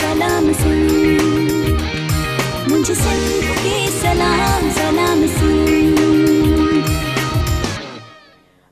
सलाम सुन मुझे सिंध के सलाम सलाम सुन।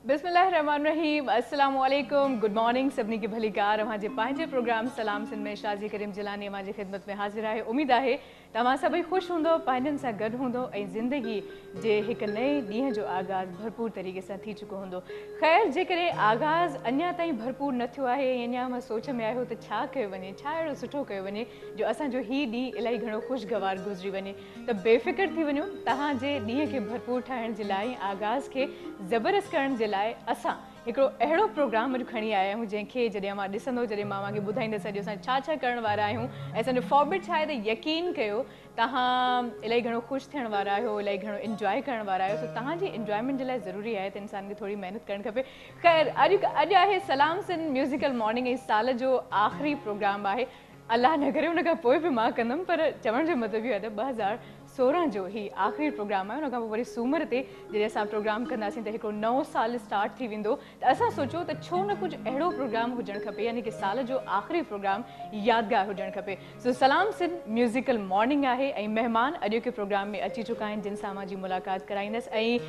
बिस्मिल्लाहिर्रहमानिर्रहीम, अस्सलामु अलैकुम, गुड मॉर्निंग सभिनी खे भली कार। अवांजे पंहिंजे प्रोग्राम सलाम सिंध में शाजी करीम जिलानी अवांजी ख़िदमत में हाज़िर आहे। उम्मीद आहे तव्हां सभई ख़ुशि हूंदो, पंहिंजनि सां गॾु हूंदो ऐं ज़िंदगी जे हिकु नए ॾींहं जो आगाज़ भरपूर तरीक़े सां थी चुको हूंदो। ख़ैर, जेकॾहिं आगाज़ अञा ताईं भरपूर न थियो आहे ऐं अञा मां सोच में आयो त छा कयो वञे, छा अहिड़ो सुठो कयो वञे जो असांजो हीउ ॾींहुं इलाही घणो ख़ुशगवार गुज़री वञे, त बेफ़िक्र थी वञो। तव्हांजे ॾींहं खे भरपूर ठाहिण जे लाइ, आगाज़ खे ज़बरदस्त करण जे लाइ असां हिकिड़ो अहिड़ो प्रोग्राम अॼु खणी आया आहियूं जंहिंखे जॾहिं मां ॾिसंदो, जॾहिं मां तव्हांखे ॿुधाईंदसि अॼु असां छा छा करण वारा आहियूं ऐं असांजो फॉर्मेट छा आहे, त यकीन कयो तव्हां इलाही घणो ख़ुशि थियण वारा आहियो, इलाही घणो इंजॉय करण वारा आहियो। सो तव्हांजी इंजॉयमेंट जे लाइ ज़रूरी आहे त इंसान खे थोरी महिनत करणु खपे। ख़ैर, अॼु आहे सलाम सिंध म्यूज़िकल मॉर्निंग ऐं साल जो आख़िरी प्रोग्राम आहे। अलाह न करे हुन खां पोइ बि मां कंदमि, पर चवण जो मतिलबु इहो आहे त 2016 जो ही आख़िरी प्रोग्राम आहे। हुन खां पोइ वरी सूमर ते जॾहिं असां प्रोग्राम कंदासीं त हिकिड़ो नओं साल स्टार्ट थी वेंदो, त असां सोचो त छो न कुझु अहिड़ो प्रोग्राम हुजणु खपे, यानी कि साल जो आख़िरी प्रोग्राम यादगार हुजणु खपे। सो सलाम सिंध म्यूज़िकल मॉर्निंग आहे ऐं महिमान अॼु के प्रोग्राम में अची चुका आहिनि जिन सां मां जी मुलाक़ात कराईंदसि। ऐं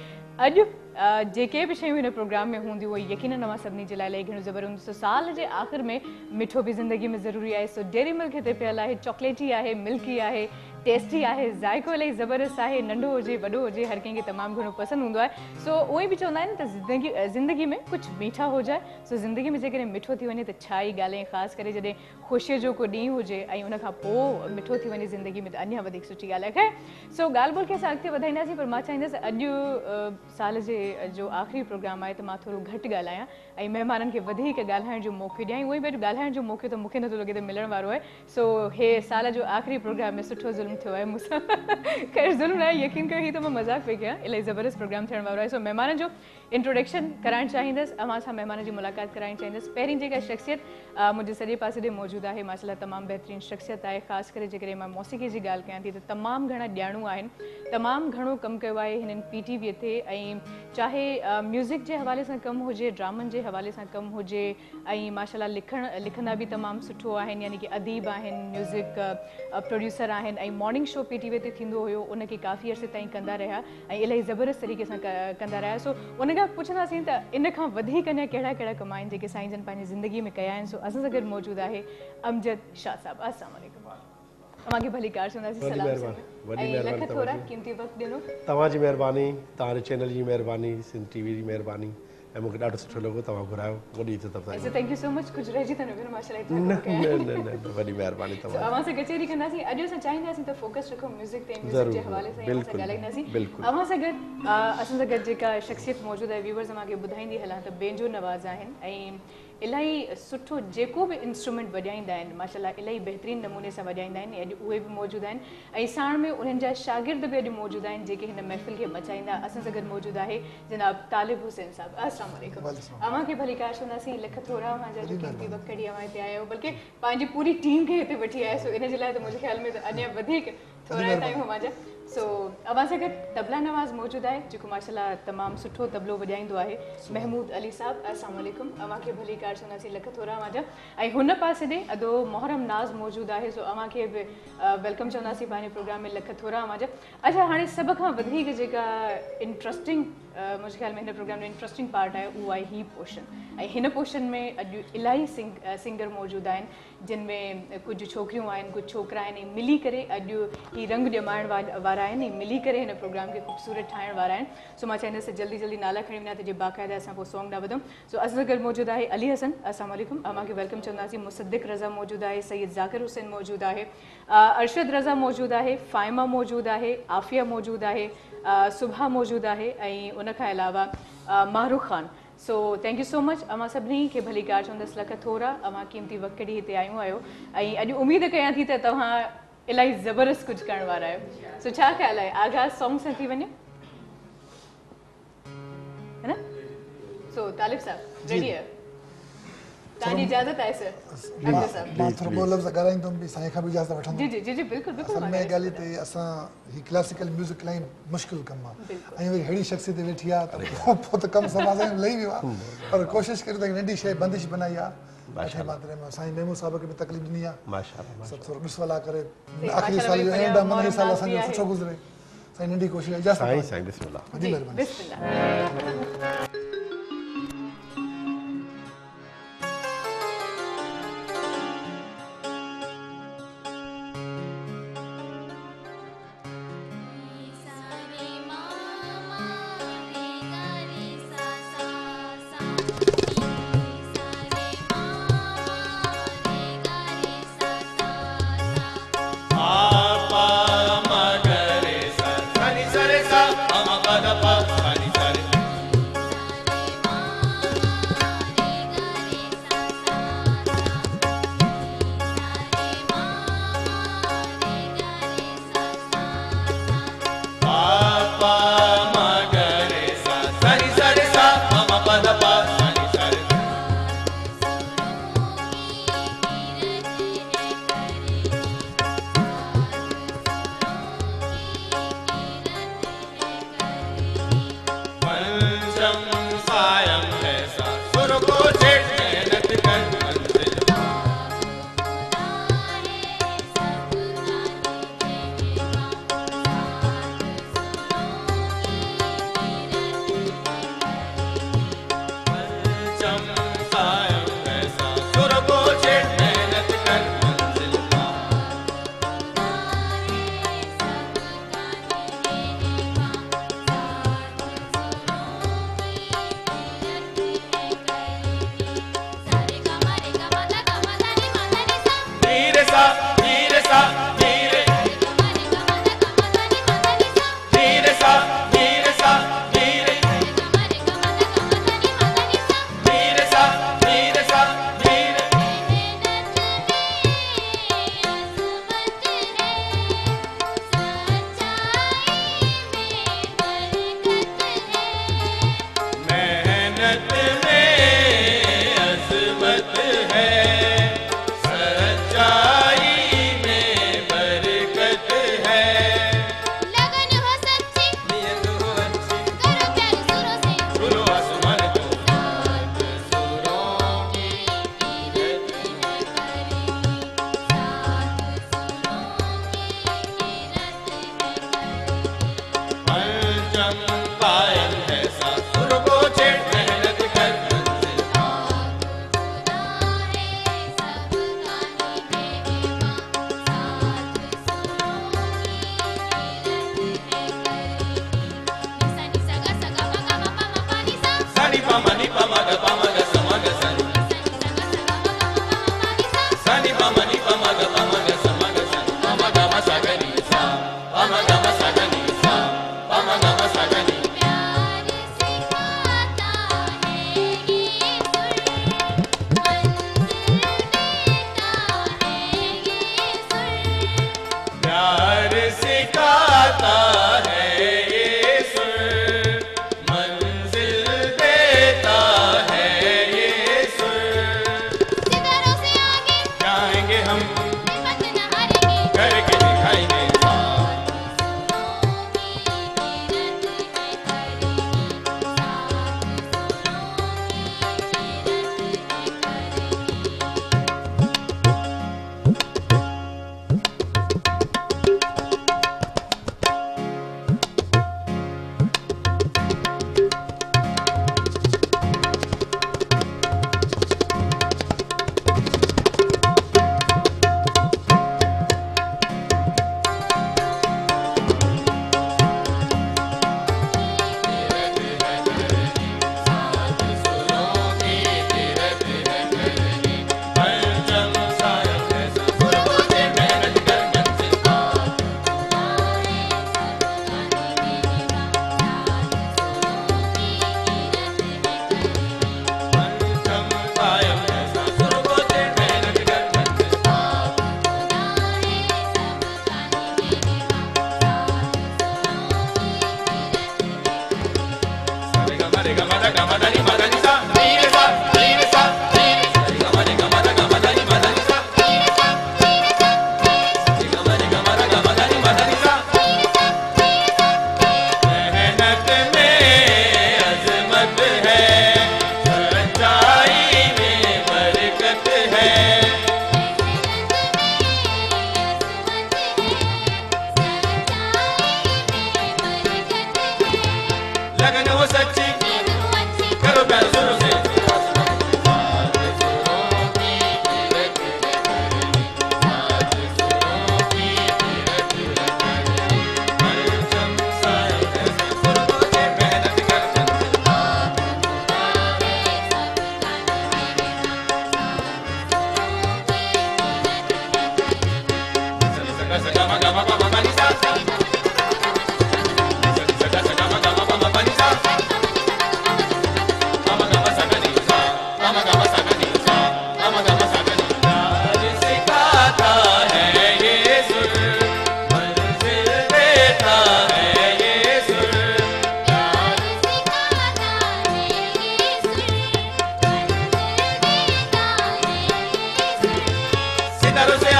अॼु जेके बि शयूं हिन प्रोग्राम में हूंदियूं उहे यकीनन अवां सभिनी जे लाइ इलाही घणो ज़बर हूंदो। सो साल जे आख़िर में मिठो बि ज़िंदगी में ज़रूरी आहे। सो डेयरी मिल्क हिते पियल आहे, चॉकलेटी आहे, मिल्की आहे, टेस्टी आहे, ज़ाइको इलाही ज़बरदस्त आहे, नंढो हुजे वॾो हुजे हर कंहिंखे तमामु घणो पसंदि हूंदो आहे। सो उहे बि चवंदा आहिनि त ज़िंदगी में कुझु मीठा हो जाए। सो ज़िंदगी में जेकॾहिं मिठो थी वञे त छा ई ॻाल्हि, ख़ासि करे जॾहिं ख़ुशीअ जो को ॾींहुं हुजे ऐं उन खां पोइ मिठो थी वञे ज़िंदगी में, त अञा वधीक सुठी ॻाल्हि आहे। ख़ैर, सो ॻाल्हि ॿोल खे असां अॻिते वधाईंदासीं, पर मां चाहींदसि अॼु साल जे जो आख़िरी प्रोग्राम आहे त मां थोरो घटि ॻाल्हायां ऐं महिमाननि खे वधीक ॻाल्हाइण जो मौक़ो ॾियां। उहे बि अॼु ॻाल्हाइण जो मौक़ो त मूंखे नथो लॻे त मिलण वारो आहे। सो हे साल जो आख़िरी प्रोग्राम में सुठो ज़ुल्म थियो आहे मूंसां। ख़ैर, ज़ुल्म न आहे, यकीन कयो, हीअ त मां मज़ाक पई कयां, इलाही ज़बरदस्त प्रोग्राम थियण वारो आहे। सो महिमाननि जो इंट्रोडक्शन कराइणु चाहींदसि, अवां सां महिमान जी मुलाक़ात कराइणु चाहींदसि। पहिरीं जेका शख़्सियत मुंहिंजे सॼे पासे ॾे मौजूदु आहे, माशाल्लाह तमामु बहितरीनु शख़्सियत आहे। ख़ासि करे जेकॾहिं मां मौसीक़ी जी ॻाल्हि कयां थी त तमामु घणा ॼाणू आहिनि, तमामु घणो कमु कयो आहे हिननि PTV ते, ऐं चाहे म्यूज़िक जे हवाले सां कमु हुजे, ड्रामनि जे हवाले सां कमु हुजे, ऐं माशाल्लाह लिखंदा बि तमामु सुठो आहिनि, यानी कि अदीब आहिनि, म्यूज़िक प्रोड्यूसर आहिनि, ऐं मॉर्निंग शो PTV ते थींदो हुयो उनखे काफ़ी अर्से ताईं कंदा रहिया ऐं इलाही ज़बरदस्त तरीक़े सां कंदा रहिया। सो उन खां पुछंदासीं त इन खां वधीक अञा कहिड़ा कहिड़ा कम आहिनि जेके साईं जन पंहिंजी ज़िंदगी में कया आहिनि। सो असां सां गॾु मौजूदु आहे अमजद शाह साहब। अस्सलाम वालेकुम, तव्हांखे भली कार चवंदासीं। लख थोरा कीमती वक़्तु ॾिनो, तव्हांजी महिरबानी, तव्हांजे चैनल जी महिरबानी, सिंध TV जी महिरबानी, ऐं मूंखे ॾाढो सुठो लॻो तव्हां घुरायो। वॾी इज़त अफ़ज़ाई। Thank you so much. कुझु रहिजी त न वियो माशाल्लाह? न, वॾी महिरबानी तव्हां। अवां सां कचहरी कंदासीं। अॼु असां चाहींदासीं त फोकस रखो म्यूज़िक ते, म्यूज़िक जे हवाले सां असां ॻाल्हाईंदासीं। अवां सां गॾु असां सां गॾु जेका शख़्सियत मौजूदु आहे, व्यूवर्स मांखे ॿुधाईंदी हलां त बेंजो नवाज़ आहिनि ऐं इलाही सुठो जेको बि इंस्ट्रूमेंट वॼाईंदा आहिनि माशाल्लाह इलाही बहितरीनु नमूने सां वॼाईंदा आहिनि। अॼु उहे बि मौजूदु आहिनि ऐं साण में उन्हनि जा शागिर्द बि अॼु मौजूदु आहिनि जेके हिन महफ़िल खे मचाईंदा। असां सां गॾु मौजूदु आहे जनाब तालिब हुसैन साहब। अस्सलाम वालेकुम। अवां खे भली कार चवंदासीं। लख थोरा अवांजा जो कीमती वक़्तु कढी अवां हिते आया आहियो, बल्कि पंहिंजी पूरी टीम खे हिते वठी आया। सो इन जे लाइ त मुंहिंजे ख़्याल में त अञा वधीक थोरा टाइम अवांजा। सो अवां सां गॾु तबला नवाज़ मौजूदु आहे जेको माशाल्लाह तमामु सुठो तबलो वॼाईंदो आहे, महमूद अली साहब। अस्सलाम वालेकुम, अवां खे भली कार चवंदासीं। लख थोरा अवांजा। ऐं हुन पासे ॾे अदो मोहरम नाज़ मौजूदु आहे। सो अवां खे बि वेलकम चवंदासीं पंहिंजे प्रोग्राम में। लख थोरा अवांजा। अच्छा, हाणे सभ खां वधीक जेका इंट्रस्टिंग मुंहिंजे ख़्याल में हिन प्रोग्राम में इंट्रस्टिंग पार्ट आहे उहो आहे ही पोर्शन। ऐं हिन पोर्शन में अॼु इलाही सिंगर मौजूदु आहिनि जिन में कुझु छोकिरियूं आहिनि, कुझु छोकिरा आहिनि, ऐं मिली करे अॼु ही रंग ॼमाइण वारा आहिनि, ऐं मिली करे हिन प्रोग्राम खे ख़ूबसूरत ठाहिण वारा आहिनि। सो मां चाहींदसि जल्दी जल्दी नाला खणी वञा त जे बाक़ाइदा असां पोइ सॉन्ग ॾांहुं वधूं। सो असां सां गॾु मौजूदु आहे अली हसन। अस्सलाम वालेकुम, अवां खे वेलकम चवंदासीं। मुसद्दिक़ रज़ा मौजूदु आहे, सैयद ज़ाकिर हुसैन मौजूदु आहे, अरशद रज़ा मौजूदु आहे, फ़ाइमा मौजूदु आहे, आफ़िया मौजूदु आहे, सुबहा मौजूदु आहे, ऐं उन खां अलावा Marukh Khan. So thank you so much. अवां सभिनी खे भली कार चवंदसि। लख थोरा, अवां कीमती वक़्तु कढी हिते आयूं आहियो ऐं अॼु उमेद कयां थी त तव्हां इलाही ज़बरदस्त कुझु करण वारा आहियो। सो छा ख़्यालु आहे, आगाज़ सॉन्ग सां थी वञे, है न? सो तालिब साहब रेडी है? ताजी इजाजत है सर? अब्दुल साहब मां थोरो ॿ लफ़्ज़ ॻाल्हाईंदुमि बि साईं खां बि इजाज़त वठंदुमि। जी जी जी जी बिल्कुलु बिल्कुलु। असल में ॻाल्हि ते असां ही क्लासिकल म्यूज़िक लाइन मुश्किल कमु आहे ऐं वरी अहिड़ी शख़्सियत वेठी आहे त पोइ त कमु समाज में लही वियो आहे, पर कोशिशि करियूं त नंढी शइ बंदिश बनाई आहे अठे मात्रे में साईं मेमू साहब खे बि तकलीफ़ ॾिनी आहे माशाल्लाह सभु थोरो ॾिस वला करे सही, आख़िरी माशाल्लाह साल में एंड बढ़िया, मन साल मौरम असांजो नाज़ी सुठो आहे। गुज़रे साईं नंढी कोशिशि इजाज़त साईं पाए। साईं बिस्मिल्लाह वॾी जी, महिरबानी बिस्मिल्लाह। सारे मामा रे गा रे सा सा सा सारे मामा रे गा रे सा सा सा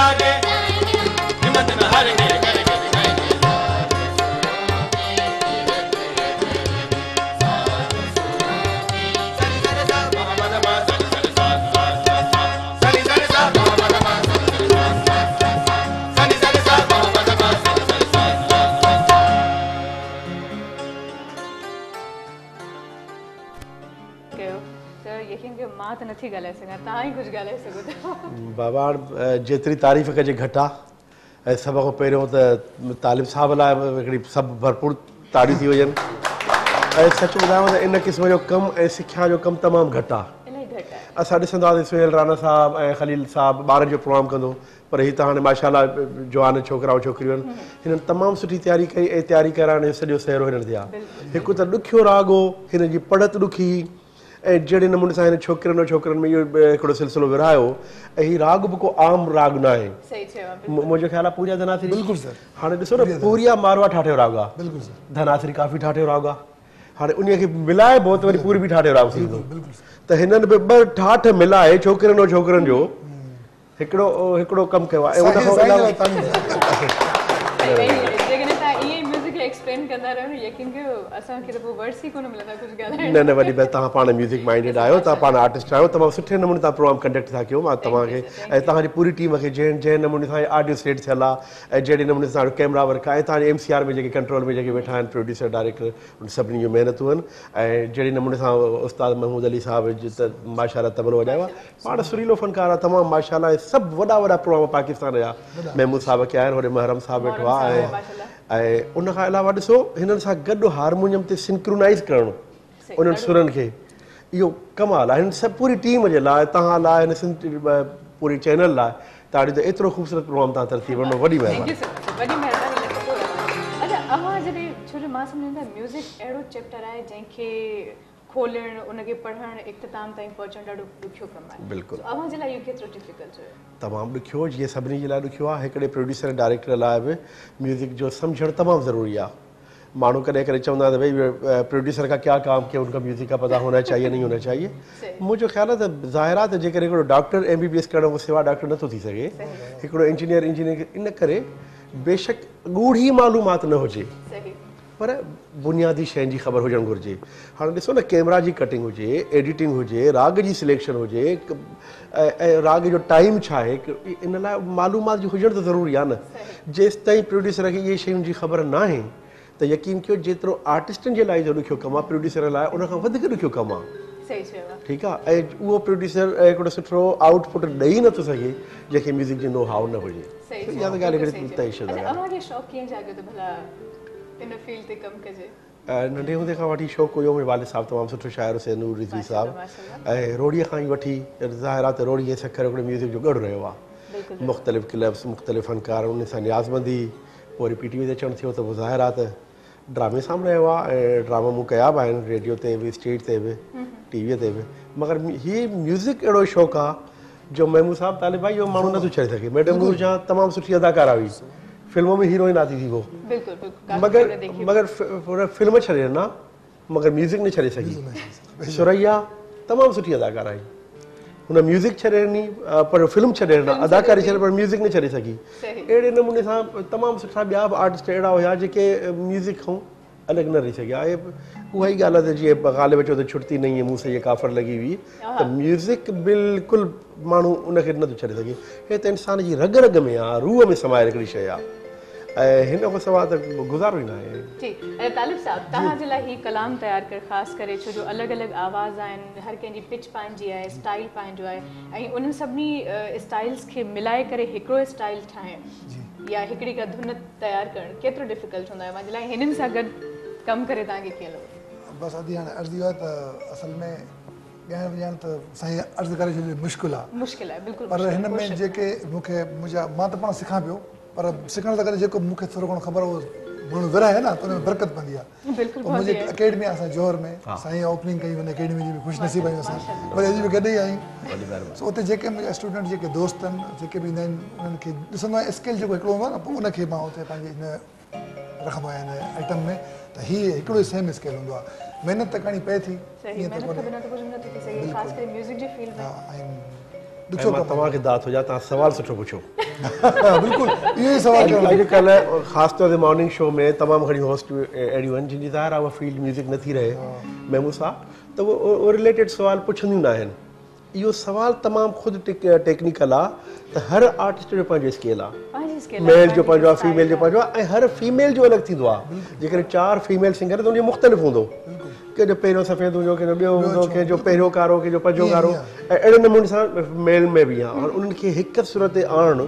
आगे हिम्मत न हार के करके दिखाएंगे मां त नथी ॻाल्हाए सघां तव्हां ई कुझु ॻाल्हाए सघो था बाबा जेतिरी तारीफ़ कजे घटि आहे ऐं सभ खां पहिरियों त तालिब साहब लाइ हिकिड़ी सभु भरपूर ताड़ियूं थी वञनि ऐं सच ॿुधायांव त इन क़िस्म जो कमु ऐं सिख्या जो कमु तमामु घटि आहे इलाही घटि आहे असां ॾिसंदा हुआसीं सुहेल राणा साहब ऐं ख़लील साहब ॿारनि जो प्रोग्राम कंदो पर हीअ त हाणे माशाल्लाह जवान छोकिरा ऐं छोकिरियूं आहिनि हिननि तमामु सुठी तयारी कई ऐं तयारी कराइण जो सॼो सहरो हिननि ते आहे हिकु त ॾुखियो राग हो हिन जी पढ़त ॾुखी ऐं जहिड़े नमूने सां हिन छोकिरनि ऐं छोकिरनि में इहो हिकिड़ो सिलसिलो विरहायो ऐं हीउ राग बि को आम राग न आहे सही चयो आहे मुंहिंजो ख़्यालु आहे पूरिया धनासरी बिल्कुलु सर हाणे ॾिसो न पूरिया मारवा ठाठियो राग आहे बिल्कुलु सर धनासरी काफ़ी ठाठियो राग आहे हाणे उन खे मिलाए पोइ त वरी पूरी बि ठाठियो राग थींदो त हिननि बि ॿ ठाठ मिलाए छोकिरनि ऐं छोकिरनि जो हिकिड़ो कमु कयो आहे ऐं उन खां अलावा जेकॾहिं तव्हां ईअं ई म्यूज़िक एक्सप्लेन कंदा रहो न यकीन कयो असांखे त पोइ वर्ड्स ई कोन मिलंदा कुझु ॻाल्हाइण न वॾी बस तव्हां पाण म्यूज़िक माइंडेड आहियो तव्हां पाण आर्टिस्ट आहियो तमामु सुठे नमूने तव्हां प्रोग्राम कंडक्ट था कयो मां तव्हांखे ऐं तव्हांजी पूरी टीम खे जंहिं नमूने सां ऑडियो सेट थियल आहे ऐं जहिड़े नमूने सां कैमरा वर्क आहे ऐं तव्हांजे MCR में जेके कंट्रोल में जेके वेठा आहिनि प्रोड्यूसर डायरेक्टर उन सभिनी जूं महिनतूं आहिनि ऐं जहिड़े नमूने सां उस्ताद महमूद अली साहब त माशाल्लाह तबलो वॼायो आहे पाण सुरीलो फ़नकार आहे तमामु माशाल्लाह ऐं सभु वॾा प्रोग्राम पाकिस्तान जा महमूद साहब खे आहिनि होॾे महरम साहब वेठो आहे ऐं उन खां अलावा ॾिसो हिननि सां गॾु हारमोनियम ते सिंक्रोनाइज़ करणु उन्हनि सुरनि खे इहो कमाल आहे हिन सभु पूरी टीम जे लाइ तव्हां लाइ हिन पूरी चैनल लाइ तव्हां त एतिरो ख़ूबसूरत प्रोग्राम तव्हां तरतीब वञो वॾी महिरबानी अच्छा अवां जॾहिं छो जो मां सम्झंदा म्यूज़िक अहिड़ो चैप्टर आहे जंहिंखे खोलणु उनखे पढ़णु इख़्तिताम ताईं पहुचणु ॾाढो ॾुखियो कमु आहे बिल्कुलु अवां जे लाइ इहो केतिरो डिफिकल्ट हुयो तमामु ॾुखियो जीअं सभिनी जे लाइ ॾुखियो आहे हिकिड़े प्रोड्यूसर ऐं डायरेक्टर लाइ बि म्यूज़िक जो सम्झणु तमामु ज़रूरी आहे माण्हू कॾहिं कॾहिं चवंदा त भई प्रोड्यूसर का क्या काम किया उनका म्यूज़िक का पता होना चाहिए नहीं होना चाहिए मुंहिंजो ख़्यालु आहे त ज़ाहिर आहे त जेकर हिकिड़ो डॉक्टर MBBS करण खां सवाइ डॉक्टर नथो थी सघे हिकिड़ो इंजीनियर इन करे बेशक ॻूढ़ी मालूमात न हुजे पर बुनियादी शयुनि जी ख़बर हुजणु घुरिजे हाणे ॾिसो न कैमरा जी कटिंग हुजे एडिटिंग हुजे राग जी सिलेक्शन हुजे ऐं राग जो टाइम छा आहे इन लाइ मालूमात जी हुजणु त ज़रूरी आहे न जेसि ताईं प्रोड्यूसर खे इहे शयुनि जी ख़बर न आहे त यकीन कयो जेतिरो आर्टिस्टनि जे लाइ जो ॾुखियो कमु आहे प्रोड्यूसर लाइ उन खां वधीक ॾुखियो कमु आहे ठीकु आहे ऐं उहो प्रोड्यूसर हिकिड़ो सुठो आउटपुट ॾेई नथो सघे जंहिंखे म्यूज़िक जी नो हाउ न हुजे इहा त ॻाल्हि हिकिड़ी तय शइ नंढे हूंदे खां वठी शौक़ु हुयो मुंहिंजे वालिद साहिबु तमामु सुठो शाइर हुसे नूर रिज़वी साहिबु ऐं रोड़ीअ खां ई वठी ज़ाहिर आहे त रोड़ी ऐं सखर हिकिड़े म्यूज़िक जो गॾु रहियो आहे मुख़्तलिफ़ क्लब्स मुख़्तलिफ़ फ़नकार उन सां नियाज़बंदी पोइ वरी PTV ते अचणु थियो त पोइ ज़ाहिर आहे त ड्रामे सां बि रहियो आहे ऐं ड्रामा मूं कया बि आहिनि रेडियो ते बि स्टेज ते बि टीवीअ ते बि मगर हीअ म्यूज़िक अहिड़ो शौक़ु आहे जो महमूद साहिबु तालिब भाई इहो माण्हू नथो छॾे सघे मैडम नूरजहां तमामु सुठी अदाकारा हुई फिल्मों में हीरोइन आती थी वो मगर फिल्म छॾे ॾिना मगर म्यूज़िक न छॾे सघी सुरैया तमामु सुठी अदाकारा हुई हुन म्यूज़िक छॾे ॾिनी पर फिल्म छॾे ॾिना अदाकारी छॾे पर म्यूज़िक न छॾे सघी अहिड़े नमूने सां तमामु सुठा ॿिया बि आर्टिस्ट अहिड़ा हुया जेके म्यूज़िक खां अलॻि न रही सघिया ऐं उहा ई ॻाल्हि आहे त जीअं ॻाल्हि बचो त छुट्टी न मुंहुं से काफ़र लॻी हुई त म्यूज़िक बिल्कुलु माण्हू उनखे नथो छॾे सघे हे त इंसान जी रग रग में आहे रूह में समायल हिकिड़ी शइ आहे ऐं हिन खां सवाइ त गुज़ारो ई न आहे जी ऐं तालिब साहिबु तव्हांजे लाइ हीउ कलाम तयारु कर ख़ासि करे छो जो अलॻि अलॻि आवाज़ आहिनि हर कंहिंजी पिच पंहिंजी आहे स्टाइल पंहिंजो आहे ऐं उन्हनि सभिनी स्टाइल्स खे मिलाए करे हिकिड़ो स्टाइल ठाहिणु या हिकिड़ी का धुन तयारु करणु केतिरो डिफिकल्ट हूंदो आहे मुंहिंजे लाइ हिननि सां गॾु कमु करे तव्हांखे कीअं लॻो बसि अॼु हाणे अर्ज़ु इहो आहे त असल में ॻाइणु वॼाइणु त साईं अर्ज़ु करे छॾियो मुश्किल आहे बिल्कुलु पर हिन में जेके मूंखे मुंहिंजा मां त पाण सिखां पियो पर सिखण सां गॾु जेको मूंखे थोरो घणो ख़बर उहो माण्हू विरहाए न त हुन में बरकत पवंदी आहे मुंहिंजी अकेडमी आहे असां जोहर में साईं ओपनिंग कई हुन अकेडमी जी बि ख़ुशनसीब आहियूं असां वरी अॼु बि गॾु ई आहियूं सो उते जेके मुंहिंजा स्टूडेंट जेके दोस्त आहिनि जेके बि ईंदा आहिनि उन्हनि खे ॾिसंदो आहियां स्किल जेको हिकिड़ो हूंदो आहे न पोइ उनखे मां उते पंहिंजे हिन रखंदो आहियां हिन आइटम में त हीअ हिकिड़ो ई सेम स्किल हूंदो आहे महिनत त करणी पए थी तव्हांखे दात हुजां तव्हां सवालु सुठो पुछो बिल्कुल इहो ई सवाल करणु अॼुकल्ह ख़ासि तौर ते मॉर्निंग शो में तमामु घणी होस्ट अहिड़ियूं आहिनि जिन जी ज़ाहिर आहे उहा फील्ड म्यूज़िक नथी रहे महमूद साहब त उहो रिलेटेड सुवाल पुछंदियूं न आहिनि इहो सवाल तमामु ख़ुदि टेक्निकल आहे त हर आर्टिस्ट जो पंहिंजो स्केल आहे मेल जो पंहिंजो आहे फीमेल जो पंहिंजो आहे ऐं हर फीमेल जो अलॻि थींदो आहे जेकॾहिं 4 फीमेल सिंगर त उनजो मुख़्तलिफ़ हूंदो कंहिंजो पहिरियों सफ़ेद हुजो कंहिंजो ॿियो हूंदो कंहिंजो पहिरियों कारो कंहिंजो पंजो कारो ऐं अहिड़े नमूने सां मेल में बि आहे और उन्हनि खे हिकु सुर ते आणणु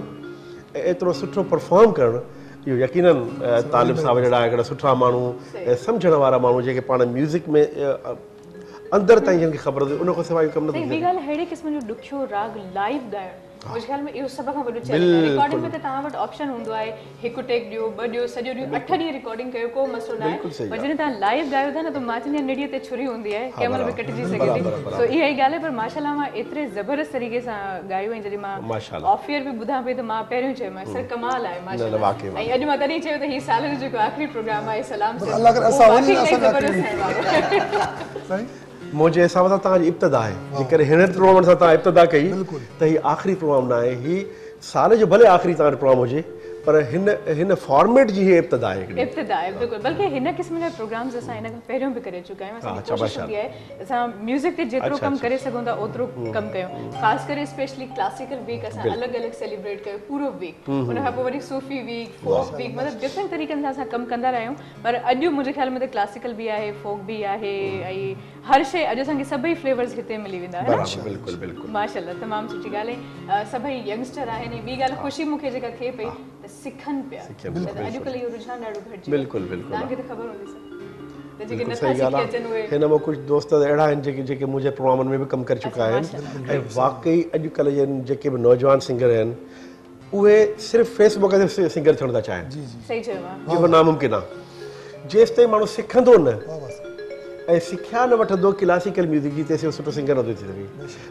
ऐं एतिरो सुठो परफॉर्म करणु इहो यकीनन तालिब साहिब जहिड़ा हिकिड़ा सुठा माण्हू ऐं सम्झण वारा माण्हू जेके पाण म्यूज़िक में अंदरि ताईं जिन खे ख़बर हुजे उन खां सवाइ कमु नथो ॿी ॻाल्हि अहिड़े क़िस्म जो ॾुखियो राग लाइव ॻाइणु मुंहिंजे ख़्याल में इहो सभ खां वॾो चैलेंज आहे रिकॉर्डिंग में त तव्हां वटि ऑप्शन हूंदो आहे हिकु टेक ॾियो 2 ॾियो सॼो ॾींहुं 8 ॾींहं रिकॉर्डिंग कयो को मसलो न आहे पर जॾहिं तव्हां लाइव ॻायो था न त मां चवंदी आहियां निड़ीअ ते छुरी हूंदी आहे कंहिं महिल बि कटिजी सघे थी सो इहा ई ॻाल्हि आहे पर माशाल्लाह मां एतिरे ज़बरदस्त तरीक़े सां ॻायो ऐं जॾहिं मां ऑफ ईयर बि ॿुधां पई त मां पहिरियों चयोमांसि सर कमाल आहे माशाल्लाह ऐं अॼु मां तॾहिं चयो त हीउ साल जो जेको आख़िरी प्रोग्राम आहे सलाम मुंहिंजे हिसाब सां तव्हांजी इब्तिदा आहे जेकॾहिं हिन प्रोग्राम सां तव्हां इब्तिदा कई त हीउ आख़िरी प्रोग्राम न आहे हीउ साल जो भले आख़िरी तव्हांजो प्रोग्राम हुजे पर हिन फॉर्मेट जी इब्तिदा आहे बिल्कुलु बल्कि हिन क़िस्म जा प्रोग्राम्स असां हिन खां पहिरियों बि करे चुका आहियूं असांजी कोशिशि हूंदी आहे असां म्यूज़िक ते जेतिरो कमु करे सघूं था ओतिरो कमु कयूं ख़ासि करे स्पेशली क्लासिकल वीक असां अलॻि अलॻि सेलिब्रेट कयूं पूरो वीक उन खां पोइ वरी सूफ़ी वीक फोक वीक मतिलबु डिफरेंट तरीक़नि सां असां कमु कंदा रहियूं पर अॼु मुंहिंजे ख़्याल में त क्लासिकल बि आहे फोक बि आहे ऐं हर शइ अॼु असांखे सभई फ्लेवर्स हिते मिली वेंदा आहिनि माशाल्लाह तमामु सुठी ॻाल्हि आहे सभई यंगस्टर आहिनि ॿी ॻाल्हि ख़ुशी मूंखे जेका थिए पई त सिखनि पिया अॼुकल्ह इहो रुझान ॾाढो घटिजी तव्हांखे त ख़बर हूंदी हिन मां कुझु दोस्त अहिड़ा आहिनि जेके मुंहिंजे प्रोग्रामनि में बि कमु करे चुका आहिनि ऐं वाक़ई अॼुकल्ह जे जेके बि नौजवान सिंगर आहिनि उहे सिर्फ़ु फेसबुक ते सिंगर थियणु था चाहिनि जेको नामुमकिन आहे जेसि ताईं माण्हू सिखंदो न ऐं सिखिया न वठंदो क्लासिकल म्यूज़िक जी तेसि सुठो सिंगर नथो थी सघे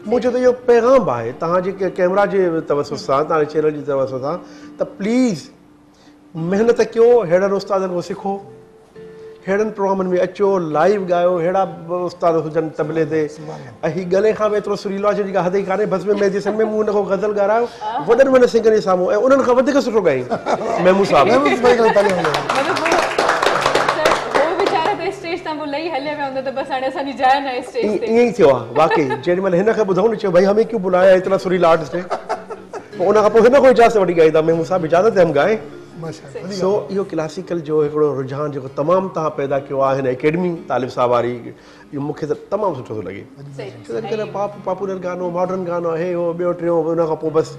मुंहिंजो त इहो पैगाम आहे तव्हां जेके कैमरा जे तवसुस सां तव्हांजे चैनल जी तवसुस सां त प्लीज़ महिनत कयो अहिड़नि उस्तादनि खां सिखो अहिड़नि प्रोग्रामनि में अचो लाइव ॻायो अहिड़ा उस्ताद हुजनि तबले ते ऐं हीउ गले खां बि एतिरो सुरीलो आहे जेका हद ई कान्हे बस में मेजिसन में मूं हुन खां गज़ल ॻारायो वॾनि वॾनि सिंगर जे साम्हूं ऐं उन्हनि खां वधीक सुठो ॻाई महमूद साहब ईअं ई थियो आहे वाक़ई जेॾी महिल हिन खे ॿुधऊं न चयो भई हमें क्यों बुलाया इतना सुरीला आर्टिस्ट है पोइ उन खां पोइ हिन खां इजाज़त वठी ॻाईंदा महमूद साहब इजाज़त हम ॻाए सो इहो क्लासिकल जो हिकिड़ो रुझान जेको तमामु तव्हां पैदा कयो आहे हिन एकेडमी तालिब साहब वारी इहो मूंखे त तमामु सुठो थो लॻे अॼुकल्ह पॉपुलर गानो मॉडर्न गानो आहे उहो ॿियो टियों उन खां पोइ बसि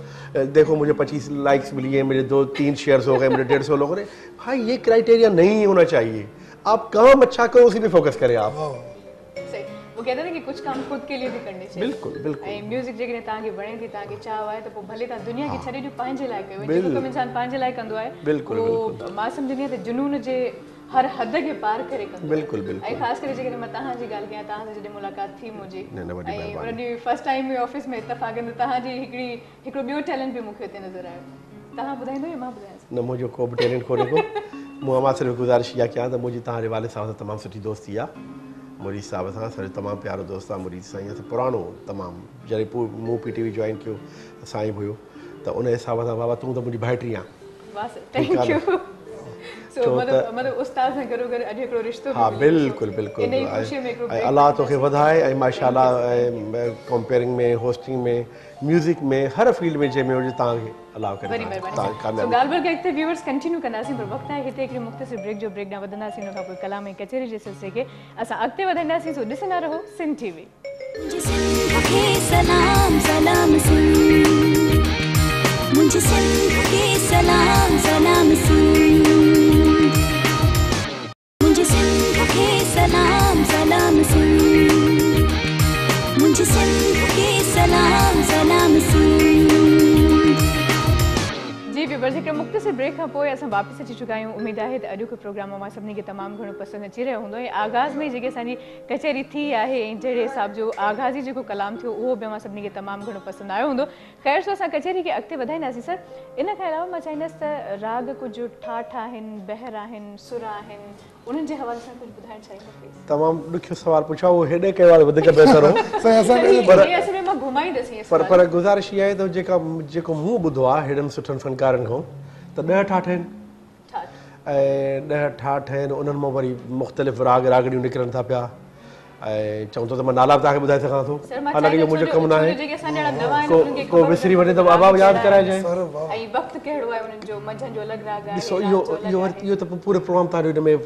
देखो मुझे 25 लाइक्स मिली है मुझे 2-3 शेयर्स हो गए मुझे 150 लोगों ने भाई ये क्राइटेरिया नहीं होना चाहिए आप काम अच्छा करो उसी पे फोकस करें आप वो कहते हैं ना कि कुछ काम खुद के लिए भी करने चाहिए बिल्कुल ऐं म्यूज़िक जेकॾहिं तव्हांखे वणे थी तव्हांखे चाह आहे त पोइ भले तव्हां दुनिया खे छॾे ॾियो पंहिंजे लाइ कयो जेको कमु इंसानु पंहिंजे लाइ कंदो आहे उहो मां सम्झंदी आहियां त जुनून जे हर हद खे पार करे कंदो ऐं ख़ासि करे जेकॾहिं मां तव्हांजी ॻाल्हि कयां तव्हां सां जॾहिं मुलाक़ात थी मुंहिंजी ऐं उन ॾींहुं फस्ट टाइम में ऑफिस में इतफ़ाक़ त तव्हांजी हिकिड़ो ॿियो टैलेंट बि मूंखे हुते नज़र आयो तव्हां ॿुधाईंदो या मां ॿुधायां न मुंहिंजो को बि टैलेंट कोन्हे को मां सिर्फ़ु गुज़ारिश इहा कयां त मुंहिंजी तव्हांजे वाले साहब सां तमामु सुठी दोस्ती आहे मुरीद साहब सां असांजो तमामु प्यारो दोस्त आहे मुरीद साईं असां पुराणो तमामु जॾहिं पोइ मूं PTV जॉइन कयो साईं हुयो त उन हिसाब सां बाबा तूं त मुंहिंजी भाइटी आहे हा बिल्कुलु बिल्कुलु ऐं अलाह तोखे वधाए ऐं माशाअल्लाह कंपेयरिंग में होस्टिंग में म्यूज़िक में हर फील्ड में जंहिंमें हुजे तव्हांखे अलाह करे ॻाल्हि ॿोल व्यूअर्स कंटिन्यू कंदासीं पर वक़्तु आहे हिते हिकिड़ी मुख़्तसिर ब्रेक जो ब्रेक ॾांहुं वधंदासीं हुन खां पोइ कलाम ऐं कचहरी जे सिलसिले खे असां अॻिते वधाईंदासीं सो ॾिसंदा रहो सिंध TV जी व्यूअर्स हिकिड़े मुख़्तसिर ब्रेक खां पोइ असां वापसि अची चुका आहियूं। उमेद आहे त अॼोको प्रोग्राम मां सभिनी खे तमामु घणो पसंदि अची रहियो हूंदो ऐं आगाज़ में जेके असांजी कचहरी थी आहे ऐं जहिड़े हिसाब जो आगाज़ी जेको कलाम थियो उहो बि मां सभिनी खे तमामु घणो पसंदि आयो हूंदो। ख़ैर सो असां कचहरी खे अॻिते वधाईंदासीं सर। इन खां अलावा मां चाहींदसि त राग कुझु ठाठ आहिनि, बहर आहिनि, सुर आहिनि, उन्हनि जे हवाले सां कुझु ॿुधाइणु चाहींदो प्लीज़। तमामु ॾुखियो सवाल पुछा, उहो हेॾे कयो आहे वधीक बहितर हो। पर गुज़ारिश इहा आहे त जेको मूं ॿुधो आहे हेॾनि सुठनि फ़नकारनि खां त 10 ठाठ आहिनि ऐं 10 ठाठ आहिनि। उन्हनि मां वरी मुख़्तलिफ़ राग रागड़ियूं निकिरनि था पिया ऐं चऊं त मां नाला बि तव्हांखे ॿुधाए सघां थो, हालांकि इहो मुंहिंजो कमु न आहे। को विसरी वञे त आबाब यादि कराइजांइ। ॾिसो इहो त पूरे प्रोग्राम तव्हांजो हिन में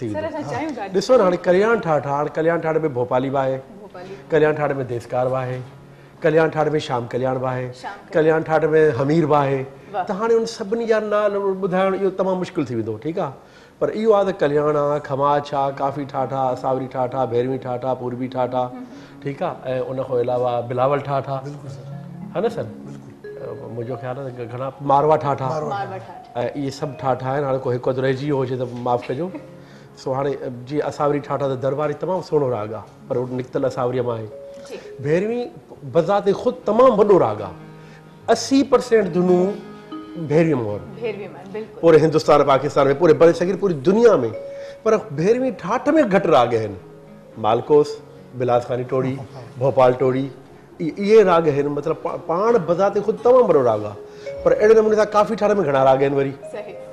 थी वेंदो। ॾिसो न हाणे कल्याण ठाठ आहे, हाणे कल्याण ठाठ में भोपाली बि आहे, कल्याण ठाठ में देसकार बि आहे, कल्याण ठाठ में शाम कल्याण बि आहे, कल्याण ठाठ में हमीर बि आहे। त हाणे उन सभिनी जा नाला ॿुधाइणु इहो तमामु मुश्किल थी वेंदो, ठीकु आहे। पर इहो आहे त कल्याण आहे, खमाच आहे, काफ़ी ठाठ आहे, असावरी ठाठ आहे, भैरवी ठाठ आहे, पूर्वी ठाठ आहे, ठीकु आहे। ऐं उन खां अलावा बिलावल ठाठ आहे, है न सर? मुंहिंजो ख़्यालु आहे त घणा मारवा ठाठ आहे ऐं इहे सभु ठाठ आहिनि। हाणे को हिकु अधु रहिजी वियो हुजे त माफ़ु कजो। सो हाणे जीअं असावरी ठाठ आहे त दरबारी तमामु सुहिणो राग आहे, पर उहो निकितल असावरीअ मां आहे। भैरवी बज़ाते ख़ुदि तमामु वॾो राग आहे, 80% धुनूं भैरवी में पूरे हिंदुस्तान पाकिस्तान में पूरे बड़े सगीर पूरी दुनिया में। पर भैरवी ठाठ में घटि राग आहिनि। मालकोस, बिलासखानी टोड़ी, भोपाल टोड़ी, इहे राग आहिनि। मतिलबु पाण बज़ाते ख़ुदि तमामु वॾो राग आहे, पर अहिड़े नमूने सां काफ़ी ठाठ में घणा राग आहिनि वरी,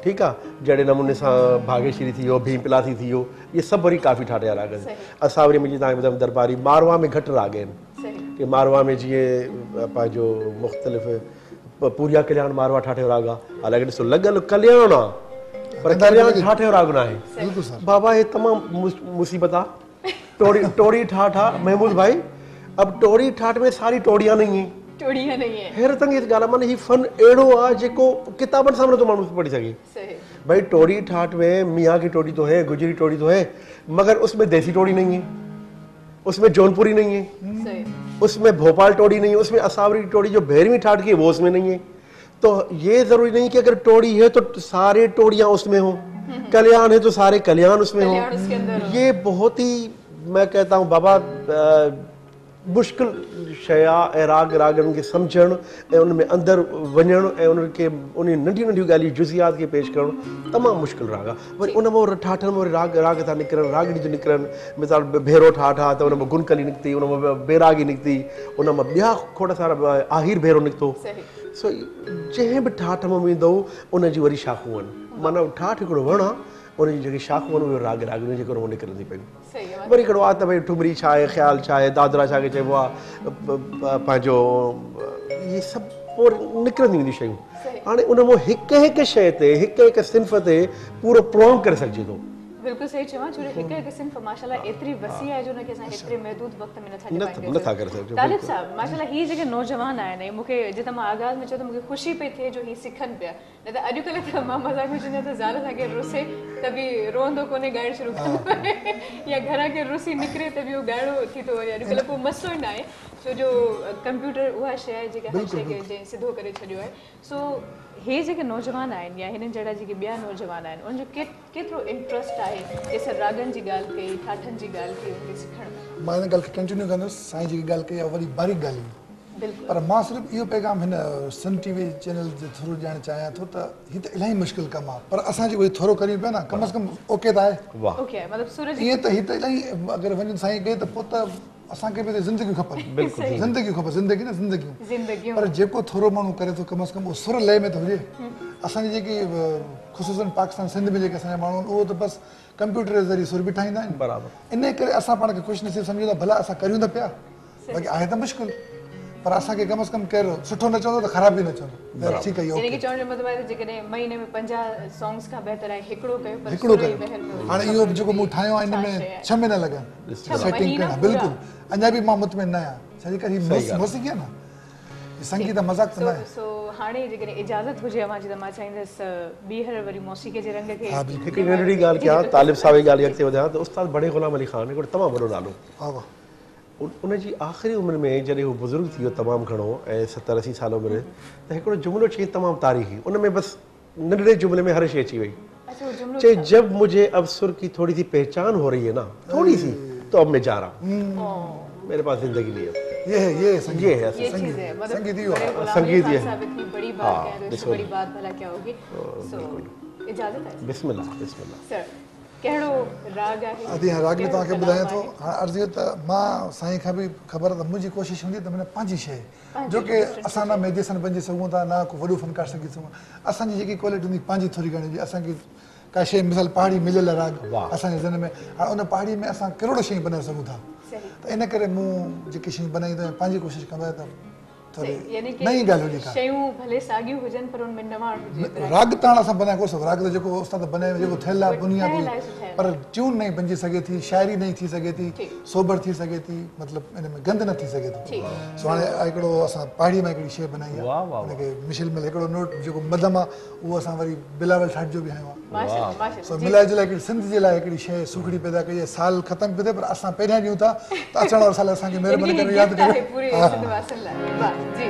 ठीकु आहे। जहिड़े नमूने सां भागेश्वरी थी वियो, भीम पिलासी थी वियो, इहे सभु वरी काफ़ी ठाठ जा राग आहिनि। असावरी में जीअं तव्हांखे ॿुधायो दरबारी, मारवा में घटि राग आहिनि की मारवा में जीअं पंहिंजो मुख़्तलिफ़ पूरिया कल्याण मारवा ठाठ जो राग आहे, हालांकि ॾिसो लॻल कल्याण आहे पर कल्याण ठाठ जो राग न आहे। बाबा हे तमामु मुसीबत आहे। टोड़ी ठाठ आहे महमूद भाई, अब टोड़ी ठाठ में सारी टोड़ियां नहीं है, हैरत अंगेज़ ॻाल्हि आहे। माना हीउ फन अहिड़ो आहे जेको किताबनि सां थो माण्हू पढ़ी सघे। भाई टोड़ी ठाठ में मियाँ की टोड़ी तो है, गुजरी टोड़ी तो है, मगर उसमें देसी टोड़ी नहीं है, उसमें जौनपुरी नहीं है, उसमें भोपाल टोड़ी नहीं है, उसमें असावरी टोड़ी जो भैरवी ठाठ की है वो उसमें नहीं है। तो ये जरूरी नहीं कि अगर टोड़ी है तो सारे टोड़ियां उसमें हो, कल्याण है तो सारे कल्याण उसमें हो। ये बहुत ही मैं कहता हूँ बाबा मुश्किल शइ आहे ऐं रागनि खे सम्झणु ऐं उन में अंदरि वञणु ऐं उन्हनि खे उन नंढियूं नंढियूं ॻाल्हियूं जुज़ियात खे पेश करणु तमामु मुश्किल राग आहे। वरी उन मां ठाठनि में वरी राग था निकिरनि, रागड़ी थियूं निकिरनि। मिसाल भेरो ठाठ आहे त उन मां गुनकली निकिती, उन मां बैरागी निकिती, उन मां ॿिया खोड़ सारा आहिर भेरो निकितो। सो जंहिं बि ठाठ में वेंदो उनजी वरी शाखूं आहिनि। माना ठाठ हिकिड़ो वणु आहे, उनजी जेकी शाखूं आहिनि उहे रागड़ियूं जेको उन मां निकिरंदी पयूं। वरी हिकिड़ो आहे त भई ठुमरी छा आहे, ख़्याल छा आहे, दादरा छा खे चइबो आहे, पंहिंजो इहे सभु पोइ निकिरंदियूं वेंदियूं शयूं। हाणे उन मां हिकु हिकु शइ ते, हिकु हिकु सिंफ़ ते पूरो प्रोग्राम करे सघिजे थो। बिल्कुलु सही चवां, छो जो हिकु हिकु सिंफ़ माशाल्लाह एतिरी वसी आहे जो हुनखे असां एतिरे महदूद वक़्त में नथा करे सघूं। तालिब साहब माशाल्लाह हीअ जेके नौजवान आहिनि, मूंखे जितां मां आगाज़ में चयो त मूंखे ख़ुशी पई थिए जो हीअ सिखनि पिया। न त अॼुकल्ह त मां मज़ाक में चवंदी आहियां त ज़ाल सां केरु रुसे त बि रोअंदो कोन्हे, ॻाइणु शुरू कंदो या घरां केरु रुसी निकिरे त बि उहो ॻाइणो थी थो वञे। अॼुकल्ह को मसलो ई न आहे, छो जो कंप्यूटर उहा शइ आहे जेका हर शइ खे जंहिं सिधो करे छॾियो आहे। सो हे जेके नौजवान आहिनि या हिननि जहिड़ा जेके ॿिया नौजवान आहिनि, उनजो केतिरो इंट्रस्ट आहे जैसे रागनि जी ॻाल्हि कई, ठाठनि जी ॻाल्हि कई, उनखे सिखण में? मां हिन ॻाल्हि खे कंटिन्यू कंदुसि। साईं जेकी ॻाल्हि कई आहे वरी बारीक ॻाल्हि हुई, पर मां सिर्फ़ु इहो पैगाम हिन सन टीवी चैनल जे थ्रू ॾियणु चाहियां थो त हीअ त इलाही मुश्किल कमु आहे, पर असां जेको थोरो करियूं पिया न, कम से कम ओके त आहे। ईअं त हीअ त इलाही अगरि वञनि साईं कई त पोइ त असांखे बि ज़िंदगियूं खपनि, ज़िंदगियूं खपनि, ज़िंदगी न ज़िंदगियूं। पर जेको थोरो माण्हू करे थो कम से कम उहो सुर लय में त हुजे। असांजी जेकी ख़ुसूसन पाकिस्तान सिंध में जेके असांजा माण्हू आहिनि उहो त बसि कंप्यूटर जे ज़रिए सुर बि ठाहींदा आहिनि। बराबरि इन करे असां पाण खे ख़ुशि नसीब सम्झूं था, भला असां करियूं त पिया, बाक़ी आहे त मुश्किल, पर असांखे कम से कम केरु सुठो न चवंदो त ख़राबु बि न चवंदो। ठीकु आहे, चवण जो मतिलबु आहे जेकॾहिं महीने में 50 सॉन्ग्स खां बहितर आहे हिकिड़ो कयो। हाणे इहो जेको मूं ठाहियो आहे इन में 6 महीना लॻा सेटिंग करणु। बिल्कुलु अञा बि मां मुतमिन न आहियां, छाजे करे मौसीक़ी आहे न, संगीत मज़ाक त न आहे। सो हाणे जेकॾहिं इजाज़त हुजे अवां जी त मां चाहींदसि ॿीहर वरी मौसीक़ी जे रंग खे हिकु नंढड़ी ॻाल्हि कयां, तालिब साहिब जी ॻाल्हि अॻिते वधां त उस्ताद बड़े ग़ुलाम अली ख़ान हिकिड़ो तमामु वॾो नालो। उनजी आख़िरी उमिरि में जॾहिं हू बुज़ुर्ग थी वियो तमामु घणो ऐं 70-80 साल उमिरि, त हिकिड़ो जुमिलो चई तमामु तारीख़ी, उन में बसि नंढड़े जुमले में हर शइ अची वई। अच्छा वो जुमलो चे जब मुझे अब सुर की थोड़ी सी पहचान हो रही है ना, थोड़ी सी, तो अब मैं जा रहा हूँ, मेरे पास जिंदगी नहीं है। ये है ये संगीत चीज है, मतलब संगीत ही बड़े हुआ। गुलाम संगीत अली ये खान है। साहब इतनी बड़ी बात हाँ, कह रहे हो, इससे बड़ी बात भला क्या होगी। सो इजाजत है बिस्मिल्लाह बिस्मिल्लाह। सर कहिड़ो राग आहे अदी राग में तव्हांखे कहिड़ो ॿुधायां कलाम थो। आहे? हाणे अर्ज़ु त मां साईं खां बि ख़बर आहे त मुंहिंजी कोशिशि हूंदी त माना पंहिंजी शइ जो की असां ना म्यूजिशियन बणिजी सघूं था, ना को वॾो फनकार सघी सघूं, असांजी जेकी क्वालिटी हूंदी पंहिंजी थोरी घणी हुजे। असांखे का शइ मिसाल पहाड़ी मिलियल आहे राग असांजे ज़हन में, हाणे उन पहाड़ी में असां करोड़ शयूं बनाए सघूं था, त इन करे मूं जेकी शयूं बनाईंदो आहियां पंहिंजी कोशिशि कंदो आहियां त थोरी यानी कि नई ॻाल्हि हुजे का। शयूं भले साॻियूं हुजनि पर उनमें नवाण हुजे। राग त हाणे असां बनाए कोन सघूं, राग त जेको उस्ताद बनाए जेको थियल आहे बुनियादी, ठहियल आहे, सुठा आहे। पर ट्यून नई बणिजी सघे थी, शाइरी नई थी सघे थी, सोबर थी सघे थी, मतिलबु इन में गंद न थी सघे थी। सो हाणे हिकिड़ो असां पहाड़ी मां हिकिड़ी शइ बनाई आहे, हुनखे मिशिल में हिकिड़ो नोट जेको मदम आहे उहो असां वरी बिलावल ठाठ जो बि हयो आहे। माशाअल्लाह माशाअल्लाह। सो मिलाए जुलाए हिकिड़ी सिंध जे लाइ हिकिड़ी शइ सुखड़ी पैदा कई आहे। साल ख़तमु पियो थिए पर असां पहिरियां ॾियूं था त अचण वारे साल असांखे महिरबानी करे यादि आहे कयो। पूरे सिंध वासियुनि लाइ। वाह जी।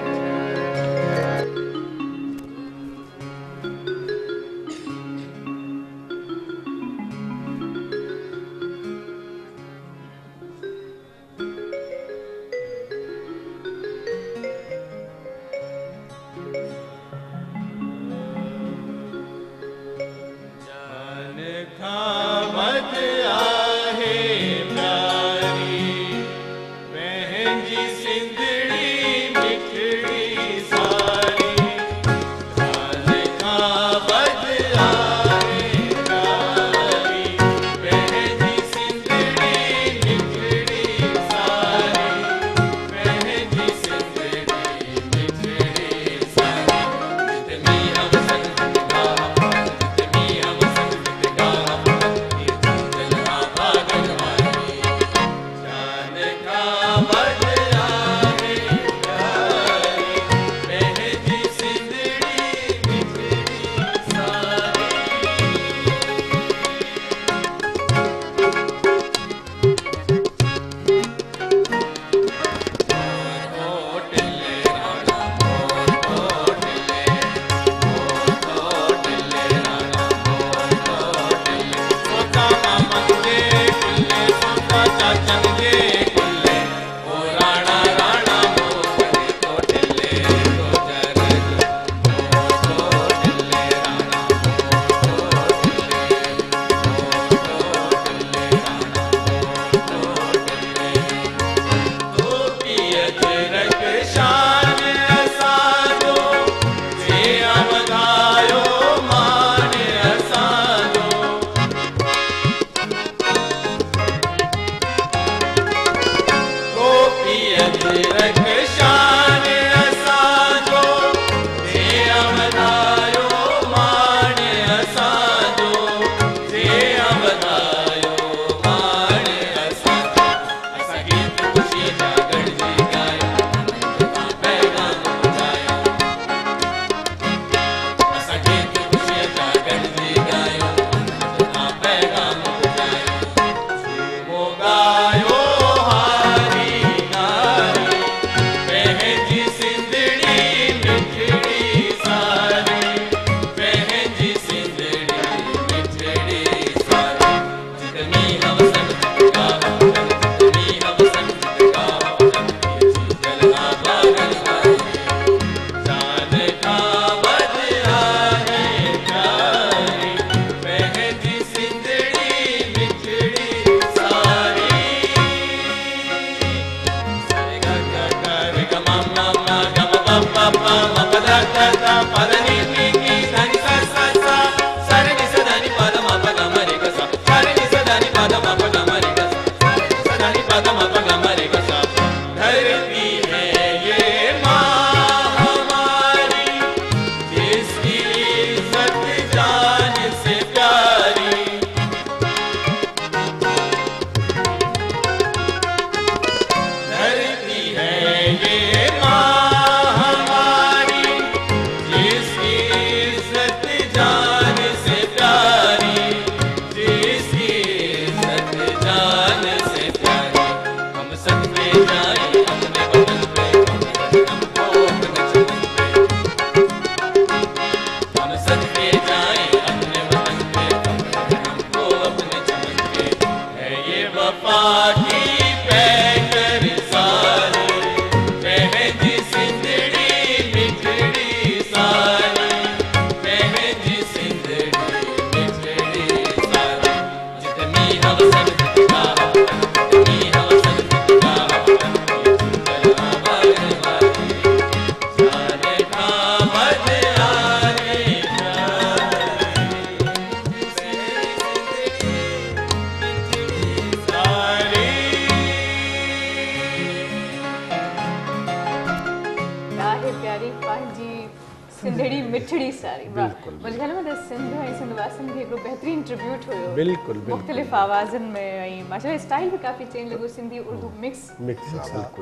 सिंधड़ी मिठड़ी सारी मुझे ख्याल में सिंध ऐं सिंधवासिन खे हिकिड़ो बहितरीन ट्रिब्यूट हुयो बिल्कुल मुख़्तलिफ़ आवाज़नि में ऐं माशाल्लाह स्टाइल भी काफ़ी चेंज लॻो सिंधी उर्दू मिक्स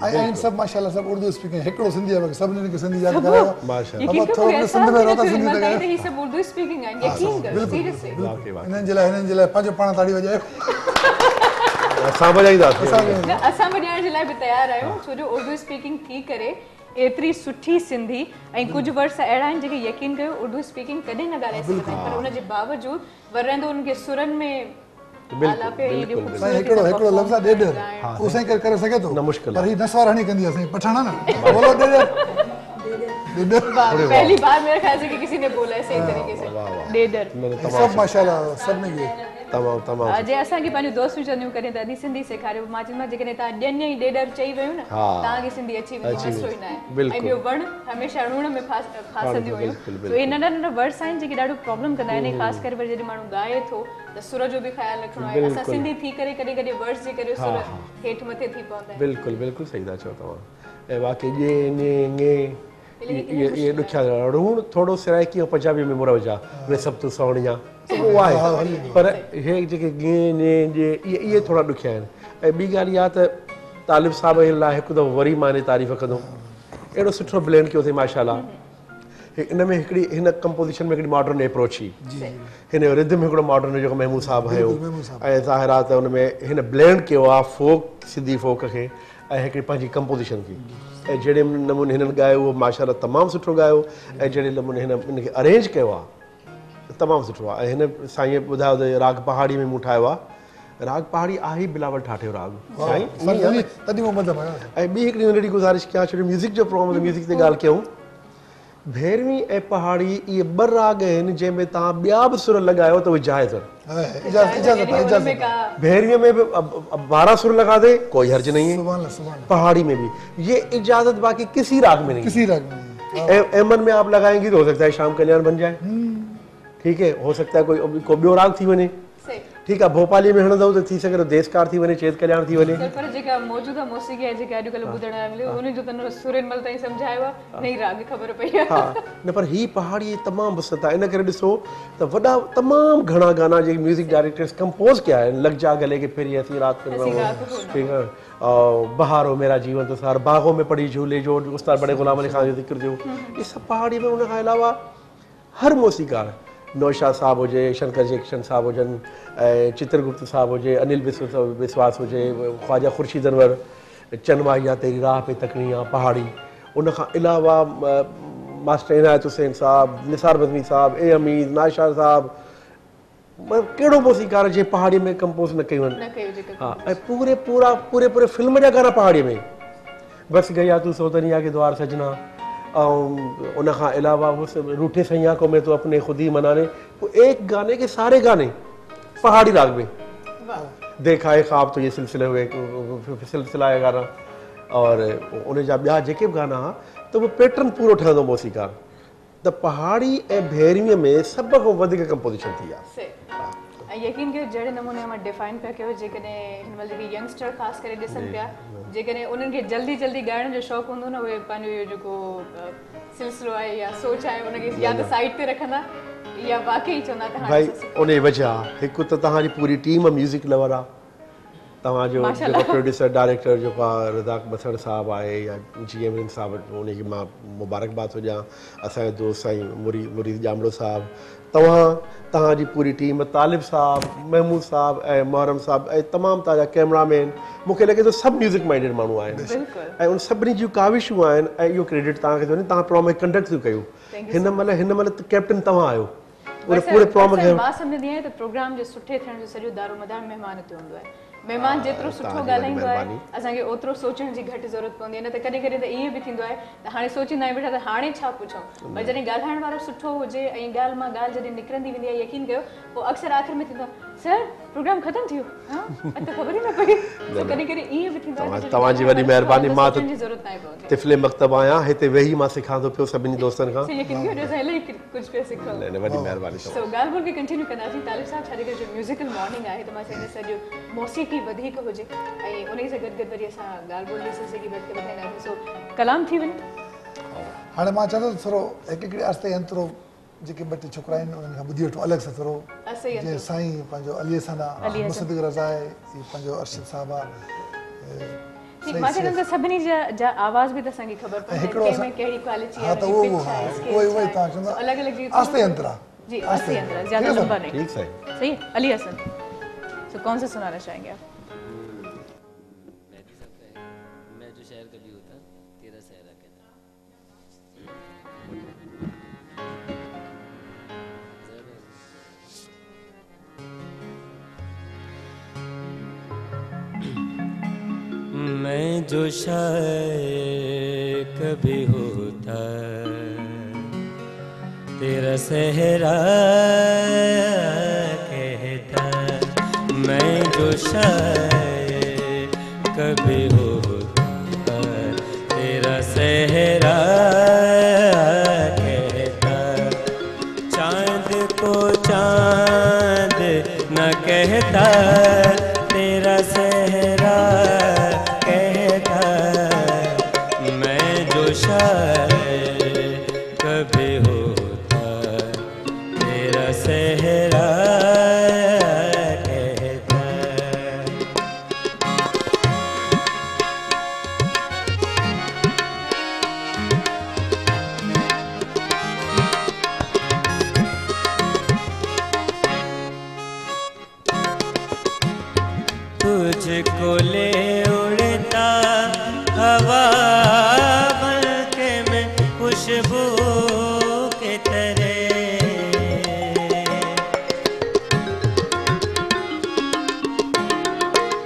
ऐं सभु माशाल्लाह सभु उर्दू स्पीकिंग हिकिड़ो सिंधी आहे सभिनी खे सिंधी यादि करायो यकीन करो सिंध में रहंदा सिंधी त ही सभु उर्दू स्पीकिंग आहिनि यकीन करो सीरियसली हिननि जे लाइ पंहिंजो पाण ताड़ी वॼायो असां बजाईंदासीं असां वॼाइण जे लाइ बि तयारु आहियूं छो जो उर्दू स्पीकिंग थी करे एतिरी सुठी सिंधी ऐं कुझु वर्ड्स अहिड़ा आहिनि जेके यकीन कयो उर्दू स्पीकिंग कॾहिं न ॻाल्हाए सघंदा आहिनि पर उनजे बावजूदि वरंदो उनखे सुरनि में हिकिड़ो लफ़्ज़ आहे ॾेढ उहो साईं करे सघे थो न मुश्किल पर ही नसवार हणी कंदी आहे साईं पठान आहे न बोलो ॾेढ पहली बार मेरे ख्याल से कि किसी ने बोला है सही तरीके से ॾेढर सभु माशाल्लाह सभिनी खे तमामु तमामु जे असांखे पंहिंजो दोस्त चवंदियूं कॾहिं दादी सिंधी सेखारियो मां चवंदो आहियां जेकॾहिं तव्हां ॾियनि ई ॾेढर चई वियूं न तव्हांखे सिंधी अची वेंदी मसलो ई न आहे ऐं ॿियो वण हमेशह लूण में फासंदियूं हुयूं त इहे नंढा नंढा वर्ड्स आहिनि जेके ॾाढो प्रॉब्लम कंदा आहिनि ख़ासि करे वरी जॾहिं माण्हू ॻाए थो त सुर जो बि ख़्यालु रखिणो आहे असां सिंधी थी करे कॾहिं कॾहिं वर्ड्स जे करे सुर हेठि मथे थी पवंदा आहिनि बिल्कुलु बिल्कुलु सही था चओ तव्हां ऐं वाक़ई ये ॾुखिया रून थोरो सिराइकी ऐं पंजाबी में मुरवज आहे सभु तूं सवणिया उहो आहे पर हे जेके इहे थोरा ॾुखिया आहिनि ऐं ॿी ॻाल्हि इहा त तालिब साहिब जे लाइ हिकु दफ़ो वरी मां हिन तारीफ़ कंदुमि अहिड़ो सुठो ब्लेंड कयो अथई माशाल्लाह इन में हिकिड़ी हिन कंपोज़िशन में हिकिड़ी मॉडर्न अप्रोच हुई हिन जो रिदम हिकिड़ो मॉडर्न जेको महमूद साहिबु हुयो ऐं ज़ाहिर आहे त हुन में हिन ब्लेंड कयो आहे फोक सिंधी फोक खे ऐं हिकिड़ी पंहिंजी कंपोज़िशन की ऐं जहिड़े नमूने हिननि ॻायो उहो माशाल्लाह तमामु सुठो ॻायो ऐं जहिड़े नमूने हिन हिनखे अरेंज कयो आहे तमामु सुठो आहे ऐं हिन साईं ॿुधायो त राग पहाड़ी में मूं ठाहियो आहे राग पहाड़ी आहे ई बिलावल ठाठियो राग साईं ऐं ॿी हिकिड़ी नंढड़ी गुज़ारिश कयां छो म्यूज़िक जो प्रोग्राम त म्यूज़िक ते ॻाल्हि कयूं भैरवी ऐं पहाड़ी इहे ॿ राग आहिनि जंहिंमें तव्हां ॿिया बि सुर लॻायो त उहे जाइज़ आहिनि भैरवीअ में बि 12 सुर लगा दे कोई हर्ज नहीं है पहाड़ी में भी ये इजाजत बाकी किसी राग में नहीं एमन में आप लगाएंगी तो हो सकता है शाम कल्याण बन जाए ठीक है हो सकता है कोई ॿियो राग थी वञे ठीक है भोपाली में हणंदव त थी सघे थो देशकार थी वञे चेत कल्याण थी वञे पर जेका मौजूदा मौसीक़ी आहे जेका अॼुकल्ह ॿुधण लाइ मिले उन जो त सुरन मल ताईं सम्झायो आहे नई राग ख़बर पई आहे हा न पर ही पहाड़ी तमामु बसत आहे इन करे ॾिसो त वॾा तमामु घणा गाना जेके म्यूज़िक डायरेक्टर्स कंपोज़ कया आहिनि लग जा गले के फिर ऐसी रात ठीक है बहारो मेरा जीवन तो सार बागों में पड़ी झूले जो उस्ताद बड़े गुलाम अली खान जो ज़िक्र थियो ये सभु पहाड़ी में उन खां अलावा हर मौसीक़ार नौशाद साहब हुजे शंकर जयकिशन साहब हुजनि ऐं चित्रगुप्त साहब हुजे अनिल विश्वास हुजे ख्वाजा खुर्शीद अनवर चनमाई आहे तेरी राह पे तकणी आहे पहाड़ी उन खां अलावा मास्टर इनायत हुसैन साहब निसार बज़मी साहब ए अमीद नाशाद साहब कहिड़ो मौसीक़ार जे पहाड़ी में कंपोज़ न कयूं आहिनि हा ऐं पूरे फिल्म जा गाना पहाड़ीअ में बस गया तू सौतनिया के द्वार सजना और उन खां अलावा रूठे सैया को मैं तो अपने खुद ही मनाने वो एक गाने के सारे गाने पहाड़ी राग में देखा है ख्वाब तो ये सिलसिला है गाना और उन जा ॿिया जेके बि गाना हुआ त उहो पैटर्न पूरो ठहंदो मौसीक़ार त पहाड़ी ऐं भैरवीअ में सभ खां वधीक कंपोज़िशन थी आहे ऐं यकीन कयो जहिड़े नमूने मां डिफाइन पिया कयो जेकॾहिं हिन महिल जेके यंगस्टर ख़ासि करे ॾिसनि पिया जेकॾहिं उन्हनि खे जल्दी जल्दी ॻाइण जो शौक़ु हूंदो न उहे पंहिंजो इहो जेको सिलसिलो आहे या सोच आहे उनखे या त साइड ते रखंदा या वाक़ई चवंदा त भाई उन वजह हिकु त तव्हांजी पूरी टीम म्यूज़िक लवर आहे तव्हांजो जेको प्रोड्यूसर डायरेक्टर जेको आहे रज़ाक बसर साहिबु आहे या जी एम साहिबु उनखे मां मुबारकबाद हुजां असांजो दोस्त साईं मुरीद जामड़ो साहिबु तव्हांजी पूरी टीम तालिब साहिबु महमूद साहिबु ऐं मुहर्रम साहिबु ऐं तमामु तव्हांजा कैमरामैन मूंखे लॻे थो सभु म्यूज़िक माइंडेड माण्हू आहिनि ऐं उन सभिनी जूं काविशूं आहिनि ऐं इहो क्रेडिट तव्हांखे थो वञे तव्हां प्रोग्राम कंडक्ट थियूं कयूं हिन महिल कैप्टन तव्हां आहियो पूरे प्रोग्राम मां सम्झंदी आहियां त प्रोग्राम जो सुठे थियण जो सॼो दारोमदार महिमान ते हूंदो आहे महिमान जेतिरो सुठो ॻाल्हाईंदो आहे असांखे ओतिरो सोचण जी घटि ज़रूरत पवंदी आहे न त कॾहिं कॾहिं त ईअं बि थींदो आहे त हाणे सोचींदा आहियूं बेटा त हाणे छा पुछूं भई जॾहिं ॻाल्हाइण वारो सुठो हुजे ऐं ॻाल्हि मां ॻाल्हि जॾहिं निकिरंदी वेंदी आहे यकीन कयो पोइ अक्सर आख़िर में थींदो आहे सर प्रोग्राम ख़तमु थी वियो त ख़बर ई न पई कॾहिं कॾहिं ईअं बि थींदो आहे तव्हांजी वॾी महिरबानी मां त तिफ़ले मक्तब आहियां हिते वेही मां सिखां थो पियो सभिनी दोस्तनि खां यकीन कयो असां इलाही कुझु पिया सिखूं वॾी महिरबानी सो ॻाल्हि ॿोल खे कंटिन्यू कंदासीं तालिब साहिबु छा करे जो म्यूज़िकल मॉर्निंग आहे त मां चाहींदसि सॼो मौसीक़ी वधीक हुजे ऐं उन सां गॾु गॾु वरी असां ॻाल्हि ॿोल ॾिसी सघी ॿ ॿुधाईंदासीं सो कलाम थी वञे हाणे मां चवंदो थोरो हिकिड़े आस्ते अंतरो जेके ॿ टे छोकिरा आहिनि उन्हनि खां ॿुधी वठो अलॻि सां थोरो जीअं साईं पंहिंजो अली हसन आहे, मुसद्दिक़ रज़ा आहे, पंहिंजो अरशद साहिबु आहे। मां चवंदमि त सभिनी जा आवाज़ बि त असांखे ख़बर पए कंहिंमें कहिड़ी क्वालिटी आहे, उहो तव्हां चवंदा अलॻि अलॻि आस्ते अंतरा जी आस्ते अंतरा ज़्यादा लंबा नहीं। ठीक है, सही है। अली हसन, तो कौन सा सुनाना चाहेंगे आप? मैं जो शहर कभी होता तेरा सहरा कहता। मैं जो शायर कभी होता तेरा सहरा कहता। मैं जो शायर कभी होता तेरा सहरा कहता। चांद को चांद न कहता तेरा सहरा कहता। मैं जो शायर कभी होता तेरा सहरा कहता। तुझको ले उड़ता हवा बनके मैं खुशबू के तरह।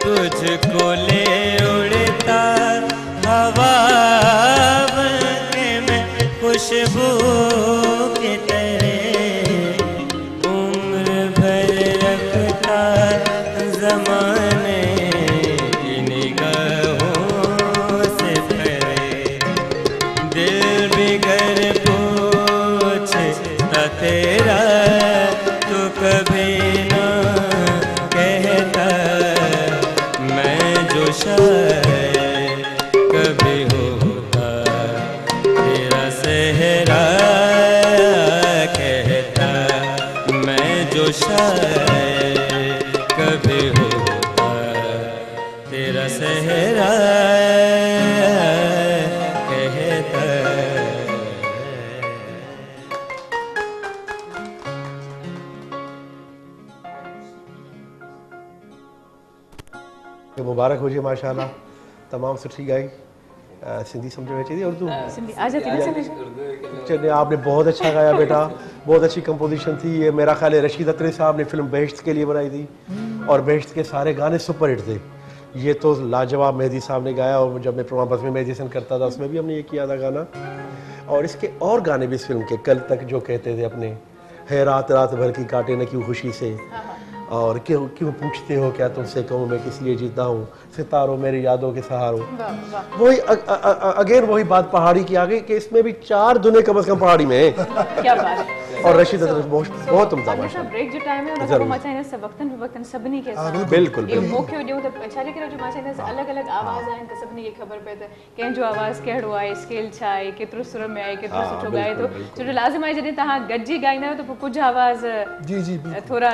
तुझको ले उड़ता हवा बनके मैं खुशबू के तरह। उम्र भर रखता ज़माने की निगाहों से परे। दिल बिगर पूछता तेरा तो कभी ना कहता। मैं जो शायर कभी होता तेरा सहरा कहता। मैं जो शायर कभी होता तेरा सहरा कहता। मुबारक हुजे माशाल्लाह, तमाम सुठी गाई। सिंधी समझ में अचे थी? उर्दू सिंधी आ जाती है समझ? चलिए, आपने बहुत अच्छा गाया बेटा, बहुत अच्छी कंपोजिशन थी। ये मेरा ख्याल है रशीद अत्री साहब ने फिल्म बेहश्त के लिए बनाई थी और बेहश्त के सारे गाने सुपर हिट थे। ये तो लाजवाब मेहदी साहब ने गाया और जब मैं प्रोग्राम बस में मेडिसन करता था उसमें भी हमने ये किया था गाना। और इसके और गाने भी इस फिल्म के, कल तक जो कहते थे अपने, है रात रात भर की काटे न क्यों खुशी से, और क्यों क्यों पूछते हो क्या तुमसे कहूँ मैं किस लिए जीता हूँ, सितारों मेरी यादों के सहारों। वही अगेन वही बात पहाड़ी की आ गई कि इसमें भी 4 दुने कम से कम पहाड़ी में है। क्या बात है। और रशीद बहुत उम्दा माशा ब्रेक जो टाइम है जरूर मां चाहिए सब वक्तन वक्तन सभिनी के साथ बिल्कुल ये मौके ॾियूं त छा जे करे जो मां चाहिए अलग अलग आवाज आहिनि त सभिनी खे ख़बर पए त कंहिंजो आवाज़ कहिड़ो आहे, स्केल छा आहे, केतिरो सुर में आहे, केतिरो सुठो ॻाए थो। छो जो लाज़िम आहे जॾहिं तव्हां गॾिजी ॻाईंदा आहियो त पोइ कुझु आवाज़ जी जी थोरा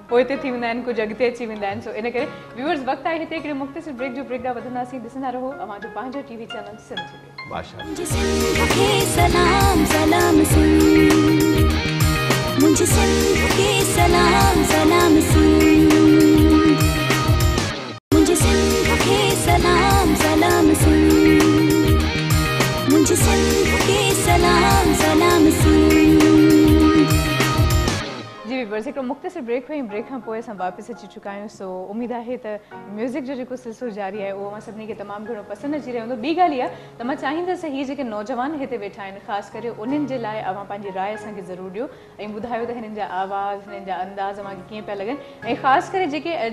पोइते थी वेंदा आहिनि, कुझु अॻिते अची वेंदा आहिनि। सो इन करे व्यूअर्स वक़्तु आहे हिते हिकिड़े मुख़्तसिर ब्रेक जो ब्रेक ॾांहुं वधंदासीं। ॾिसंदा रहो अवांजो पंहिंजो टीवी चैनल सिंध टीवी। माशाल्लाह। मुझे सिंध के सलाम सलाम सिंध, मुझे सिंध के सलाम सलाम सिंध, मुझे सिंध के सलाम सलाम सिंध, मुझे सिंध के सलाम सलाम सिंध। जी व्यूअर्स हिकिड़ो मुख़्तसिर ब्रेक हुई, ब्रेक खां पोइ असां वापसि अची चुका आहियूं। सो उमेदु आहे त म्यूज़िक जो जेको सिलसिलो जारी आहे उहो मां सभिनी खे तमामु घणो पसंदि अची रहियो हूंदो। ॿी ॻाल्हि इहा त मां चाहींदसि हीअ जेके नौजवान हिते वेठा आहिनि ख़ासि करे उन्हनि जे लाइ अवां पंहिंजी राय असांखे ज़रूरु ॾियो ऐं ॿुधायो त हिननि जा आवाज़, हिननि जा अंदाज़ अव्हांखे कीअं पिया लॻनि। ऐं ख़ासि करे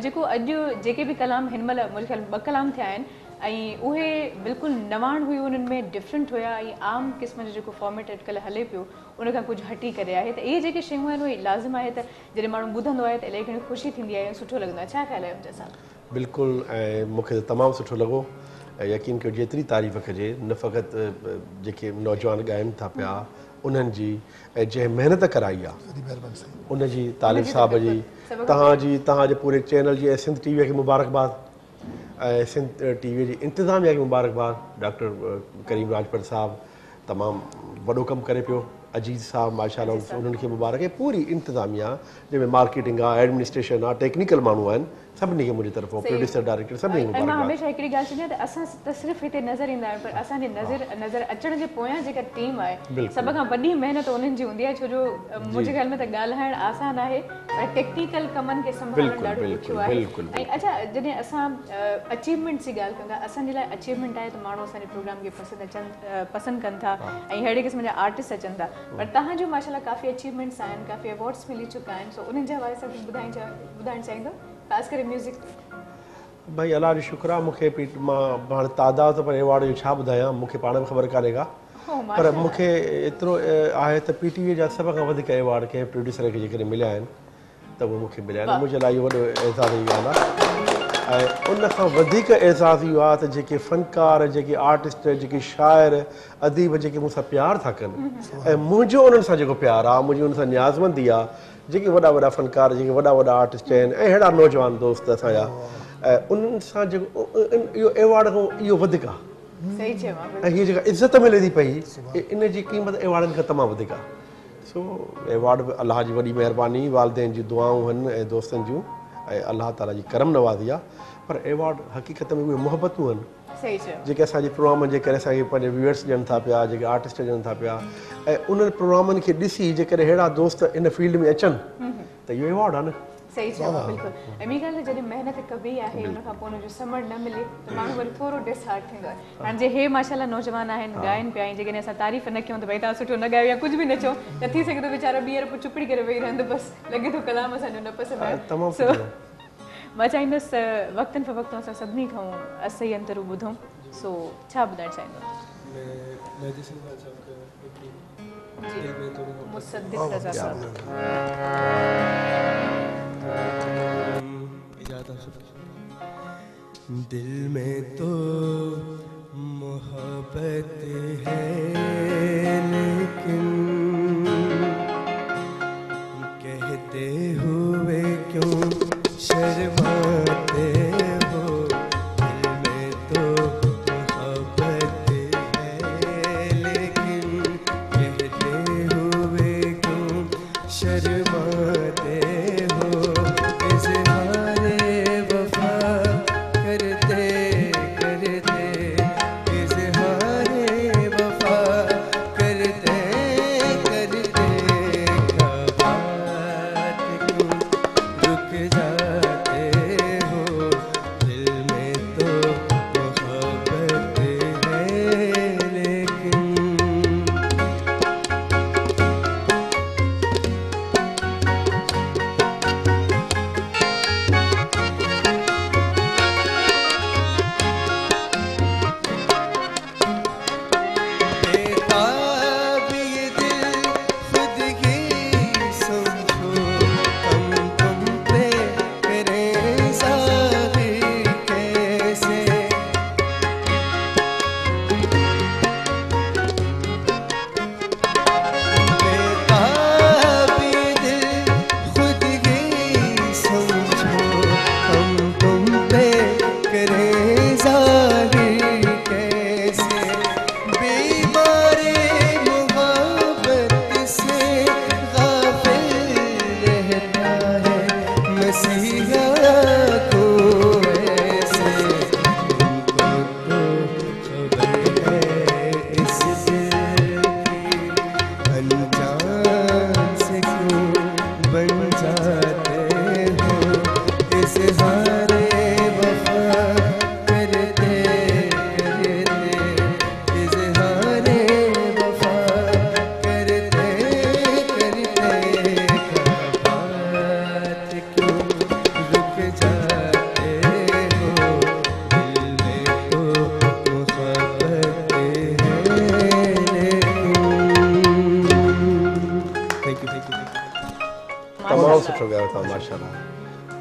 जेको अॼु जेके बि कलाम हिन महिल मुंहिंजे ख़्याल 2 कलाम थिया आहिनि ऐं उहे बिल्कुलु नवाण हुयूं, उन्हनि में डिफरेंट हुया ऐं आम क़िस्म जो जेको फॉर्मेट अॼुकल्ह हले पियो उन खां कुझु हटी करे आहे। त इहे जेके शयूं आहिनि उहे लाज़िम आहे त जॾहिं माण्हू ॿुधंदो आहे त इलाही घणी ख़ुशी थींदी आहे ऐं सुठो लॻंदो आहे। छा ख़्यालु आहे हुनजे साथ? बिल्कुलु, ऐं मूंखे तमामु सुठो लॻो। यकीन कयो जेतिरी तारीफ़ कजे न फ़क़ति जेके नौजवान ॻाइनि था पिया उन्हनि जी ऐं जंहिं महिनत कराई आहे उन जी तालिब साहब जी तव्हांजे पूरे चैनल जी ऐं सिंध टीवीअ खे मुबारकबाद ऐं सिंध टीवीअ जी इंतिज़ामिया खे मुबारकबाद डॉक्टर करीम राजपत साहब तमामु वॾो कमु करे पियो अजीज़ साहब माशाल्लाह उन्हनि खे मुबारक ऐं पूरी इंतिज़ामिया जंहिंमें मार्केटिंग आहे एडमिनिस्ट्रेशन आहे टेक्निकल माण्हू आहिनि सभिनी खे मुंहिंजी तरफ़ां प्रोड्यूसर डायरेक्टर सभिनी खे मां मुबारक हमेशह हिकिड़ी ॻाल्हि चवंदी आहियां त असां त सिर्फ़ु हिते नज़र ईंदा आहियूं पर असांजे नज़र अचण जे पोयां जेका टीम आहे सभ खां वॾी महिनत उन्हनि जी हूंदी आहे छो जो मुंहिंजे ख़्याल में त ॻाल्हाइणु आसान आहे पर टेक्निकल कमनि खे संभालणु ॾाढो ॾुखियो आहे ऐं अच्छा जॾहिं असां अचीवमेंट जी ॻाल्हि कयूं था असांजे लाइ अचीवमेंट आहे त माण्हू असांजे प्रोग्राम खे पसंदि कनि था ऐं अहिड़े क़िस्म जा आर्टिस्ट अचनि था पर तव्हांजो माशाल्लाह काफ़ी अचीवमेंट्स आहिनि काफ़ी अवॉर्ड्स मिली चुका आहिनि सो उन्हनि जे हवाले सां कुझु ॿुधाइणु चाहींदो ख़ासि करे म्यूज़िक भाई अलाह जो शुक्र आहे मूंखे मां हाणे तादाद पर एवॉर्ड जो छा ॿुधायां मूंखे पाण में ख़बर कान्हे का पर मूंखे एतिरो आहे त PTV जा सभ खां वधीक एवॉर्ड कंहिं प्रोड्यूसर खे जेकॾहिं मिलिया आहिनि त उहे मूंखे मिलिया आहिनि मुंहिंजे लाइ इहो वॾो एज़ाज़ जी ॻाल्हि आहे ऐं उन खां वधीक एज़ाज़ इहो आहे त जेके फ़नकार जेके आर्टिस्ट जेके शाइर अदीब जेके मूंसां प्यारु था कनि ऐं मुंहिंजो उन्हनि सां जेको प्यारु आहे मुंहिंजी उन सां न्याज़मंदी आहे जेके वॾा फ़नकार जेके वॾा आर्टिस्ट आहिनि ऐं अहिड़ा नौजवान दोस्त असांजा ऐं उन्हनि सां जेको इहो एवॉर्ड खां इहो वधीक आहे ऐं हीअ जेका इज़त मिले थी पई इन जी क़ीमत एवॉर्डनि खां तमामु वधीक आहे सो एवॉर्ड बि अलाह जी वॾी महिरबानी वालदेन जी दुआऊं आहिनि ऐं दोस्तनि जूं ऐं अलाह ताला जी करम नवाज़ी आहे पर एवॉर्ड हक़ीक़त में उहे मुहबतूं आहिनि जेके असांजे प्रोग्रामनि जे करे असांखे पंहिंजे व्यूअर्स ॾियनि था पिया जेके आर्टिस्ट ॾियनि था पिया ऐं उन्हनि प्रोग्रामनि खे ॾिसी जेकॾहिं अहिड़ा दोस्त इन फील्ड में अचनि त इहो एवॉर्ड आहे न सही चयो बिल्कुलु ऐं ॿी ॻाल्हि जॾहिं महिनत कबी आहे हुन खां पोइ हुनजो समड़ न मिले त माण्हू वरी थोरो डिसहार्ट थींदो आहे हाणे जे हे माशाल्लाह नौजवान आहिनि ॻाइनि पिया ऐं जेकॾहिं असां तारीफ़ न कयूं त भई तव्हां सुठो न ॻायो या कुझु बि न चओ त थी सघे थो वीचारा ॿीहर पोइ चुपड़ी करे वेही रहंदो बसि लॻे थो कलाम असांजो न पसंदि आहे मां चाहींदुसि वक़्तनि फ़वक़्तु असां सभिनी खां असही अंतरू ॿुधूं सो छा ॿुधाइणु चाहींदो मुसद्दिक़ रज़ा साहब दिल में तो मोहब्बत है लेकिन कहते हुए क्यों शर्माते हो दिल में तो मोहब्बत है लेकिन कहते हुए क्यों शर्माते हो इज़हारे वफा करते करते इज़हारे वफा करते करते कब बात क्यों रुक जाते हो दिल में तो मोहब्बत है लेकिन बेताब ये दिल खुद ही समझो हम तुम पे करें ज़ाहिर कैसे बेताब ये दिल खुद ही समझो हम तुम पे करें ज़ाहिर कैसे बीमारे मोहब्बत से गाफिल रहता है मसीहा को ऐसे उनको तो खबर है इस दिल की अनजान से क्यों बन जाते हो इज़हारे वफा करते करते इज़हारे वफा करते करते कब बात क्यों रुक जाते हो दिल में तो मोहब्बत है लेकिन थैंक यू तमामु सुठो ॻायो तव्हां माशाल्लाह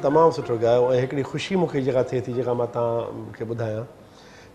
तमामु सुठो ॻायो ऐं हिकिड़ी ख़ुशी मूंखे जेका थिए थी जेका मां तव्हांखे ॿुधायां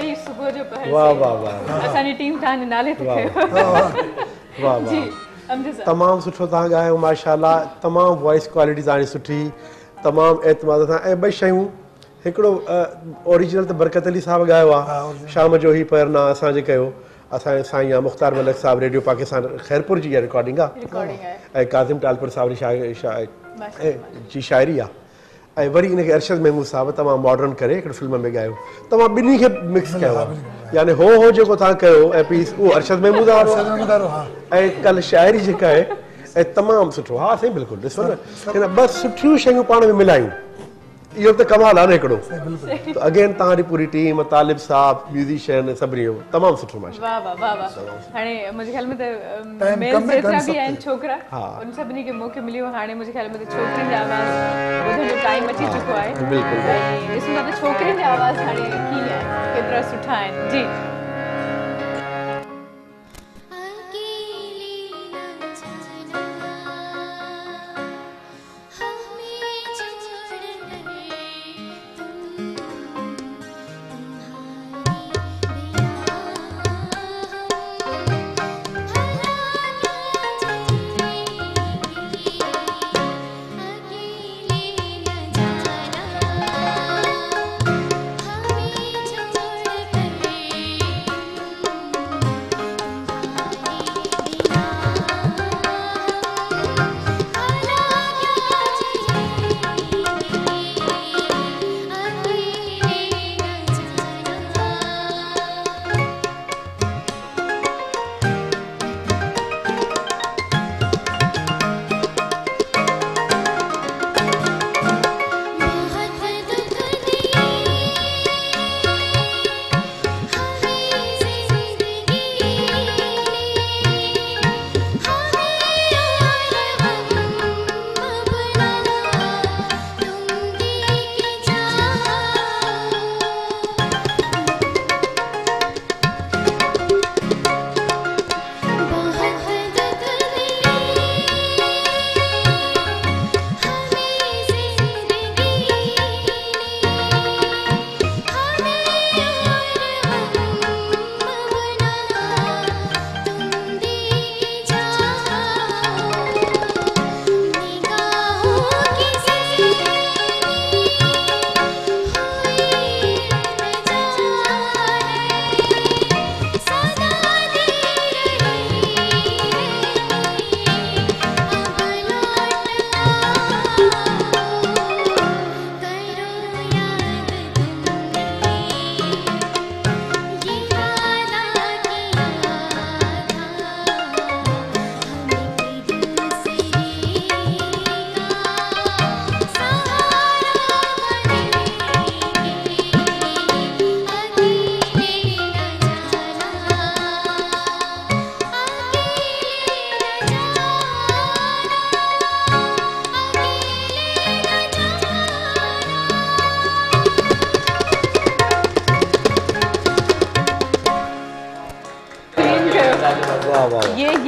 सही सुबुह जो पहर वाह वाह वाह असांजी टीम तव्हांजे नाले ते कयो वाह जी वाह अमजद साहब तमामु सुठो तव्हां ॻायो माशाल्लाह तमामु वॉइस क्वालिटी तव्हांजी सुठी तमामु एतमाद सां ऐं ॿई शयूं हिकिड़ो ओरिजिनल त बरकत अली साहब ॻायो आहे शाम जो ही पहरना असांजे कयो असांजे साईं आहे मुख़्तार मलिक साहब रेडियो पाकिस्तान खैरपुर जी इहा रिकॉर्डिंग आहे रिकॉर्डिंग आहे ऐं काज़िम टालपुर साहब जी शाइरी आहे ऐं वरी इनखे अरशद महमूद साहब तमामु मॉडर्न करे हिकिड़ी फिल्म में ॻायो तव्हां ॿिन्ही खे मिक्स कयो आहे यानी हो जेको तव्हां कयो ऐं पीस उहो अरशद महमूद वारो ऐं कल्ह शाइरी जेका आहे ऐं तमामु सुठो हा साईं बिल्कुलु ॾिसो न हिन ॿ सुठियूं शयूं पाण में मिलायूं इहो त कमाल आहे न हिकिड़ो त अगेन तव्हांजी पूरी टीम तालिब साहब म्यूज़िशियन सभिनी जो तमामु सुठो माशा वाह वाह वाह वाह हाणे मुंहिंजे ख़्याल में त मेल जेतिरा बि आहिनि छोकिरा उन सभिनी खे मौक़ो मिलियो हाणे मुंहिंजे ख़्याल में त छोकिरियुनि जा आवाज़ ॿुधण जो टाइम अची चुको आहे बिल्कुलु ऐं ॾिसूं था त छोकिरियुनि जा आवाज़ हाणे कीअं आहिनि केतिरा सुठा आहिनि जी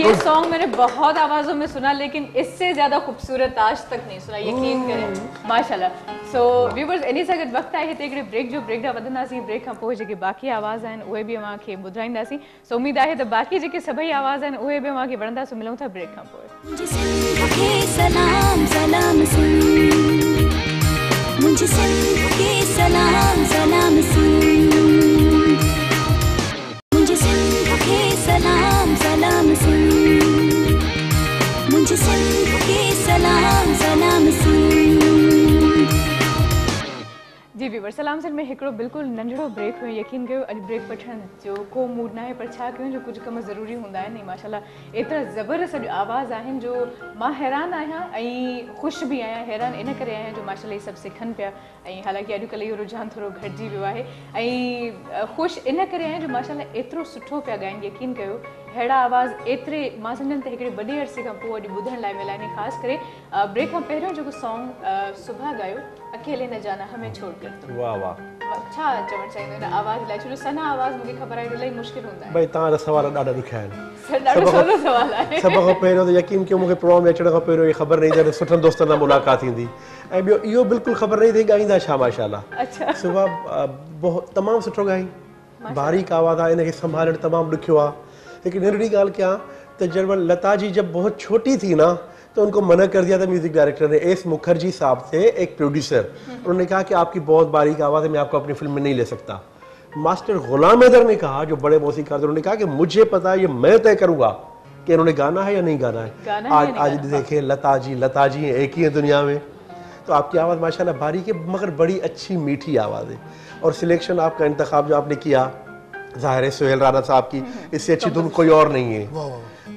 ये सॉन्ग मैंने बहुत आवाज़ों में सुना लेकिन इससे ज़्यादा खूबसूरत आज तक नहीं सुना यकीन करें माशाल्लाह सो व्यूवर्स इन सां गॾु वक़्तु आहे हिते हिकिड़े ब्रेक जो ब्रेक ॾांहुं वधंदासीं ब्रेक खां पोइ जेके बाक़ी आवाज़ आहिनि उहे बि अव्हांखे ॿुधाईंदासीं सो उमेद आहे त बाक़ी जेके सभई आवाज़ आहिनि उहे बि अव्हांखे वणंदा सो मिलूं था ब्रेक खां पोइ सलाम सलाम मुझे सिंध के सलाम सलाम मुझे सिंध के सलाम सलाम मुझे सिंध के सलाम सलाम जी व्यूअर्स सलाम सिंध में हिकिड़ो बिल्कुलु नंढड़ो ब्रेक हुयो यकीन कयो अॼु ब्रेक वठण जो को मूड न आहे पर छा कयूं जो कुझु कम ज़रूरी हूंदा आहिनि माशाल्लाह एतिरा ज़बरदस्त अॼु आवाज़ आहिनि जो मां हैरान आहियां ऐं ख़ुशि बि आहियां हैरान इन करे आहियां जो माशाल्लाह इहे सभु सिखनि पिया ऐं हालांकि अॼुकल्ह इहो रुझान थोरो घटिजी वियो आहे ऐं ख़ुशि इन करे आहियां जो माशाल्लाह एतिरो सुठो पिया ॻाइनि यकीन कयो अहिड़ा आवाज़ एतिरे मां सम्झनि त हिकिड़े वॾे अरसे खां पोइ अॼु ॿुधण लाइ मिला आहिनि ख़ासि करे ब्रेक खां पहिरियों जेको सॉन्ग सुबह ॻायो अकेले न जाना हमें छोड़ कर वाह वाह छा चवणु चाहींदो हिन आवाज़ लाइ छो जो सना आवाज़ मूंखे ख़बर आहे इलाही मुश्किल हूंदा आहिनि भई तव्हां सवाल ॾाढा ॾुखिया आहिनि ॾाढो सवलो सुवाल आहे सभ खां पहिरियों त यकीन कयो मूंखे प्रोग्राम में अचण खां पहिरियों इहा ख़बर न ईंदी सुठनि दोस्तनि सां मुलाक़ात थींदी ऐं ॿियो इहो बिल्कुलु ख़बर न ईंदी ॻाईंदा छा माशाल्लाह अच्छा सुबह तमामु सुठो ॻाई बारीक आवाज़ आहे, इनखे संभालणु तमामु ॾुखियो आहे। लेकिन नंढड़ी ॻाल्हि कयां तो जब लता जी जब बहुत छोटी थी ना तो उनको मना कर दिया था म्यूजिक डायरेक्टर ने। एस मुखर्जी साहब थे एक प्रोड्यूसर, उन्होंने कहा कि आपकी बहुत बारीक आवाज़ है, मैं आपको अपनी फिल्म में नहीं ले सकता। मास्टर गुलाम हैदर ने कहा, जो बड़े मौसीकार थे, उन्होंने कहा कि मुझे पता है, ये मैं तय करूंगा कि इन्होंने गाना है या नहीं गाना है। आज देखें लता जी एक ही है दुनिया में। तो आपकी आवाज़ माशाल्लाह बारीक है मगर बड़ी अच्छी मीठी आवाज़ है। और सिलेक्शन आपका इंतखाब जो आपने किया ज़ाहिर है सोहेल राना साहब की, इससे अच्छी धुन कोई और नहीं है।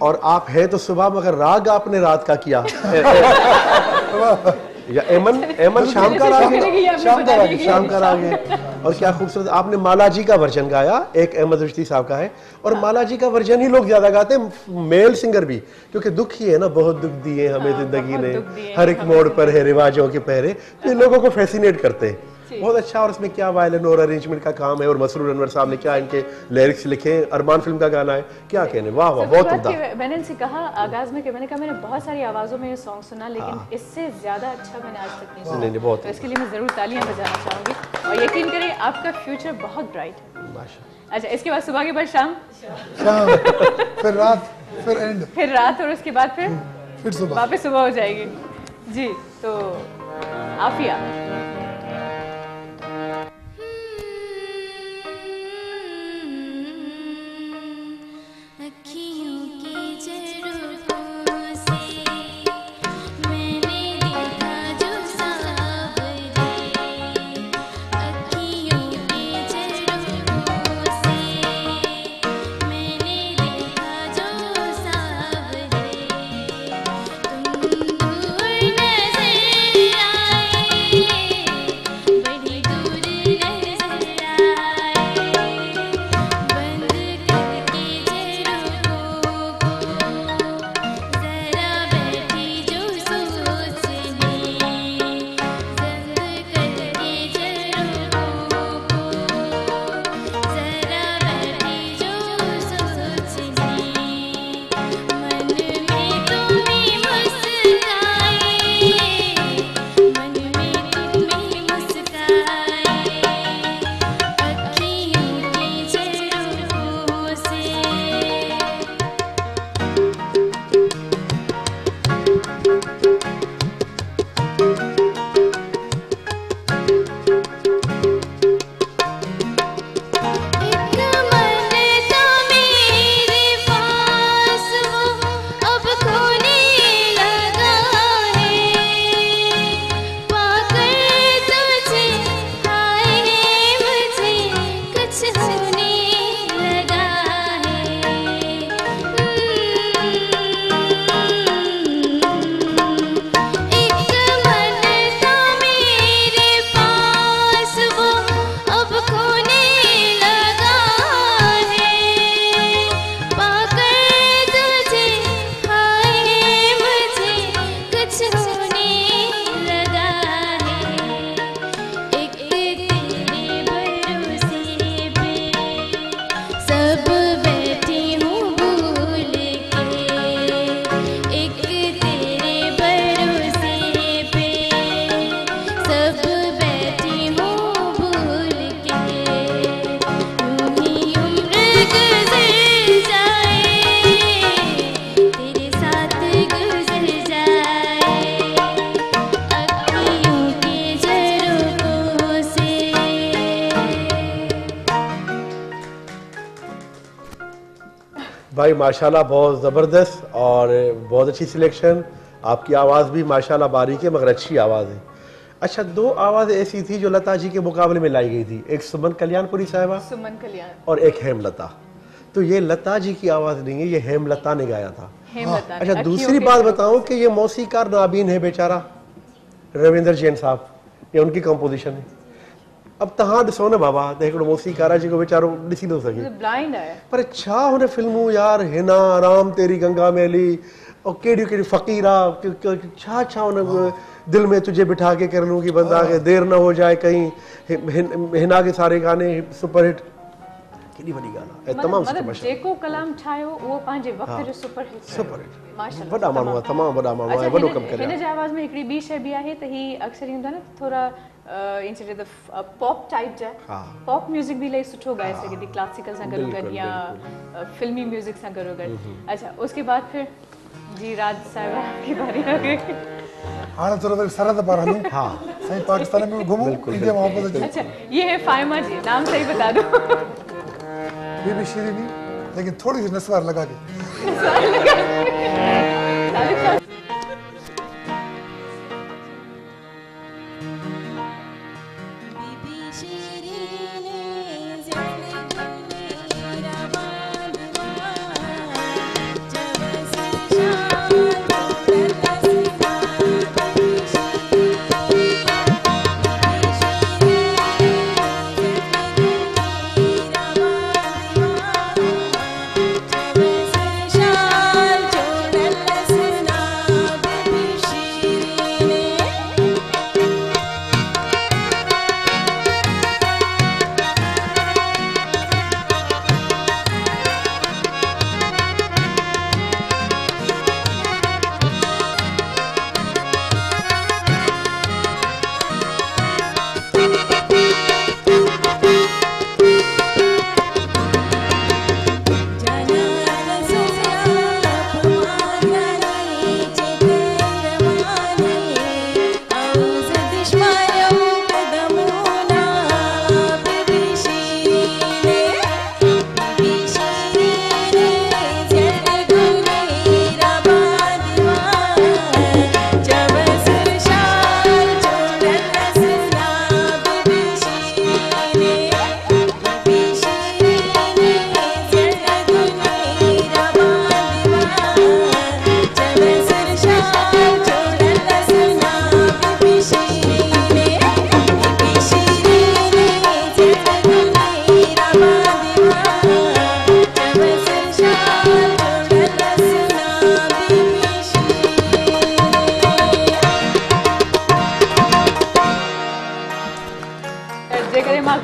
और आप है तो सुबह मगर राग आपने रात का किया या एमन शाम का राग है। और क्या खूबसूरत आपने माला जी का वर्जन गाया, एक अहमद रुश्ती साहब का है। और माला जी का वर्जन ही लोग ज्यादा गाते हैं, मेल सिंगर भी, क्योंकि दुख ही है ना, बहुत दुख दिए हमें जिंदगी ने, हर एक मोड़ पर है रिवाजों के पहरे, तो इन लोगों को फैसिनेट करते हैं। बहुत अच्छा। और इसमें क्या वायलिन और अरेंजमेंट का काम है, और मसरूर अनवर साहब ने क्या इनके लिरिक्स लिखे, अरमान फिल्म का गाना है, क्या कहने, वाह वाह बहुत उम्दा। मैंने इनसे कहा आगाज में कि मैंने कहा मैंने बहुत सारी आवाज़ों में ये सॉन्ग सुना, लेकिन इससे ज़्यादा अच्छा मैंने आज तक नहीं सुना। बहुत तो इसके लिए मैं ज़रूर तालियां बजाना चाहूँगी। और यकीन करें आपका फ्यूचर बहुत ब्राइट है। अच्छा, इसके बाद सुबह के बाद शाम, फिर रात, फिर एंड, फिर रात, और उसके बाद फिर सुबह, वापस सुबह हो जाएगी जी। तो आफिया भाई माशाल्लाह बहुत ज़बरदस्त और बहुत अच्छी सिलेक्शन। आपकी आवाज़ भी माशाल्लाह बारीक है मगर अच्छी आवाज़ है। अच्छा, दो आवाज़ ऐसी थी जो लता जी के मुकाबले में लाई गई थी, एक सुमन कल्याणपुरी साहिबा, सुमन कल्याण, और एक हेमलता। तो ये लता जी की आवाज़ नहीं है, ये हेमलता ने गाया था। अच्छा, दूसरी बात बताऊं कि ये मौसीकार नाबीन है बेचारा रविंद्र जैन साहब, ये उनकी कंपोजिशन है। अब तहां ॾिसो न बाबा त हिकिड़ो मौसीकार आहे जेको वीचारो ॾिसी थो सघे, ब्लाइंड आहे, पर छा हुन फिल्मूं यार, हिना, राम तेरी गंगा मैली, और कहिड़ियूं कहिड़ियूं फ़क़ीरा, छा छा हुन दिल में तुझे बिठा के कर लूं कि बंदा के देर न हो जाए कहीं, हिना के सारे गाने सुपरहिट। केॾी वॾी ॻाल्हि आहे ऐं तमामु सुठो मशहूरु जेको कलाम ठाहियो उहो पंहिंजे वक़्त जो सुपर हिट सुपर हिट माशाल्लाह वॾा माण्हू आहे तमामु वॾा माण्हू आहे वॾो कमु करे हिन जे आवाज़ में हिकिड़ी ॿी शइ बि आहे त ही अक्सर ईंदो आहे न थोरा इन चए त पॉप टाइप जा पॉप म्यूज़िक बि इलाही सुठो ॻाए सघे थी क्लासिकल सां गॾो गॾु या फिल्मी म्यूज़िक सां गॾो गॾु अच्छा उसके बाद फिर जी राज साहिबा की बारी आ गई हाणे थोरो वरी सरहद पार हलूं हा साईं पाकिस्तान में घुमूं इंडिया में वापस अचूं अच्छा ये है फाइमा जी नाम सही बता दो बीबी शीरीनी लेकिन थोड़ी सी नस्वार लगा के तालिब साहब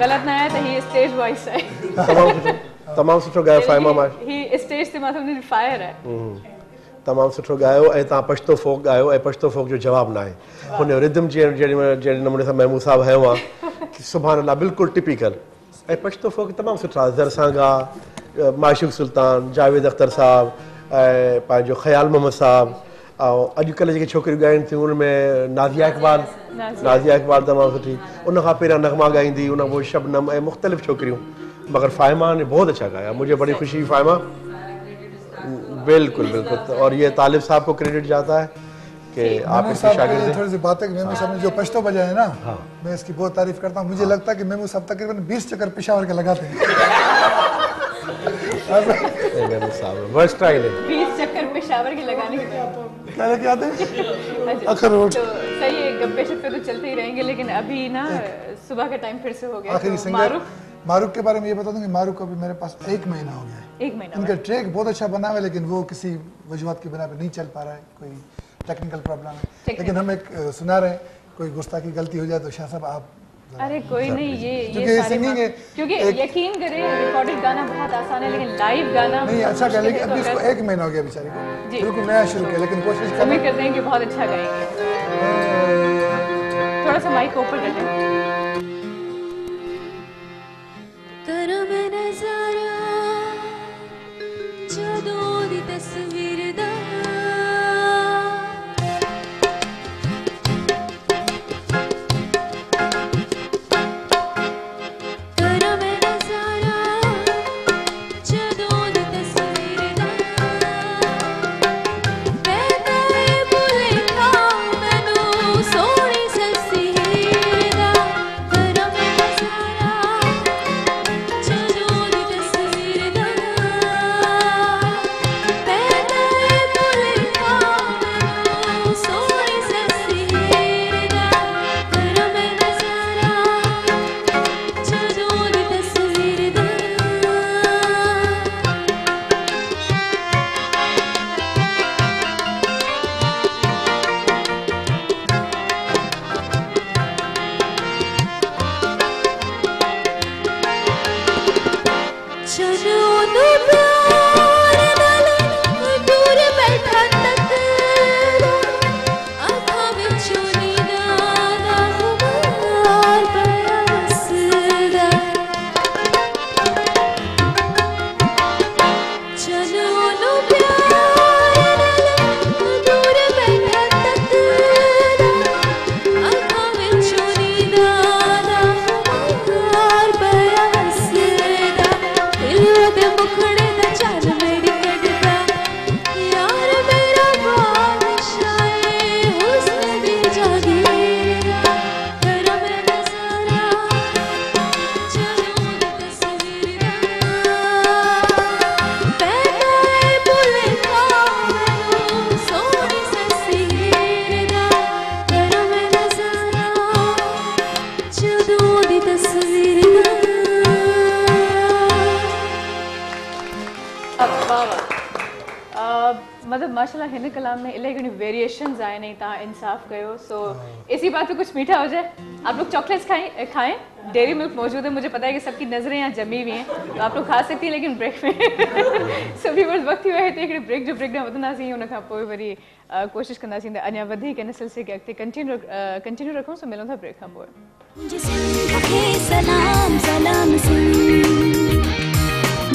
गलत ना आया तो ही स्टेज वॉइस है तमामु सुठो ॻायो फाइमा मां ही स्टेज ते मां सम्झी फायर है तमामु सुठो ॻायो ऐं तव्हां पछतो फोक ॻायो ऐं पछतो फोक जो जवाबु न आहे हुन जो रिदम जहिड़े नमूने सां महमूद साहब हयो आहे सुभाणे अलाह बिल्कुलु टिपिकल ऐं पछतो फोक तमामु सुठा ज़रसांगा माशूक सुल्तान जावेद अख्तर साहब ऐं पंहिंजो ख़याल मोहम्मद साहब ऐं अॼुकल्ह जेके छोकिरियूं ॻाइनि थियूं उनमें नाज़िया इक़बाल तमामु सुठी उन खां पहिरियां नगमा ॻाईंदी उन खां पोइ शबनम ऐं मुख़्तलिफ़ छोकिरियूं मगर फाइमा ने बहुत अच्छा गाया मुझे बड़ी खुशी हुई फाइमा बिल्कुल बिल्कुल और ये तालिब साहब को क्रेडिट जाता है कि आप इसके शागिर्द हैं। थोड़ी सी बातें कि मेमू साहब ने जो पछतो बजाया है ना मैं इसकी बहुत तारीफ करता हूँ मुझे लगता है कि मेमू साहब तकरीबन 20 चक्कर पेशावर के लगाते हैं मेमू साहब वर्सटाइल है 20 चक्कर पेशावर के लगाने के बाद क्या लेके आते हैं अखर रोड तो सही है गप्पे शप्पे तो चलते ही रहेंगे लेकिन अभी ना सुबह का टाइम फिर से हो गया आखिरी सिंगर मारूक के बारे में ये बता दूं कि मारूक को अभी मेरे पास 1 महीना हो गया है 1 महीना इनका ट्रैक बहुत अच्छा बना हुआ है लेकिन वो किसी वजूहत की बिना पे नहीं चल पा रहा है कोई टेक्निकल प्रॉब्लम है लेकिन हम एक सुना रहे हैं कोई गुस्ताखी गलती हो जाए तो शाह साहब आप अरे कोई नहीं ये सिंगिंग है क्योंकि यकीन करें रिकॉर्डेड गाना बहुत आसान है लेकिन लाइव गाना नहीं अच्छा गा लेकिन अभी इसको 1 महीना हो गया बेचारे को बिल्कुल नया शुरू किया लेकिन कोशिश कर उम्मीद करते हैं कि बहुत अच्छा गाएंगे थोड़ा सा माइक ऊपर रखें कर माशाल्लाह हिन कलाम में इलाही घणी वेरिएशंस आए नहीं तव्हां इंसाफ कयो सो इसी बात पे कुछ मीठा हो जाए आप लोग चॉकलेट्स खाएं डेयरी मिल्क मौजूद है मुझे पता है कि सबकी नज़रें यहाँ जमी हुई हैं तो आप लोग खा सकती हैं लेकिन ब्रेक में सभी बस वक्त ही वहे थे ब्रेक जो ब्रेक वधंदासीं उन खां पोइ वरी कोशिशि कंदासीं त अञा वधीक हिन सिलसिले खे अॻिते कंटिन्यू रखूं सो मिलूं था ब्रेक खां पोइ मुझे सिंध के सलाम सलाम सुन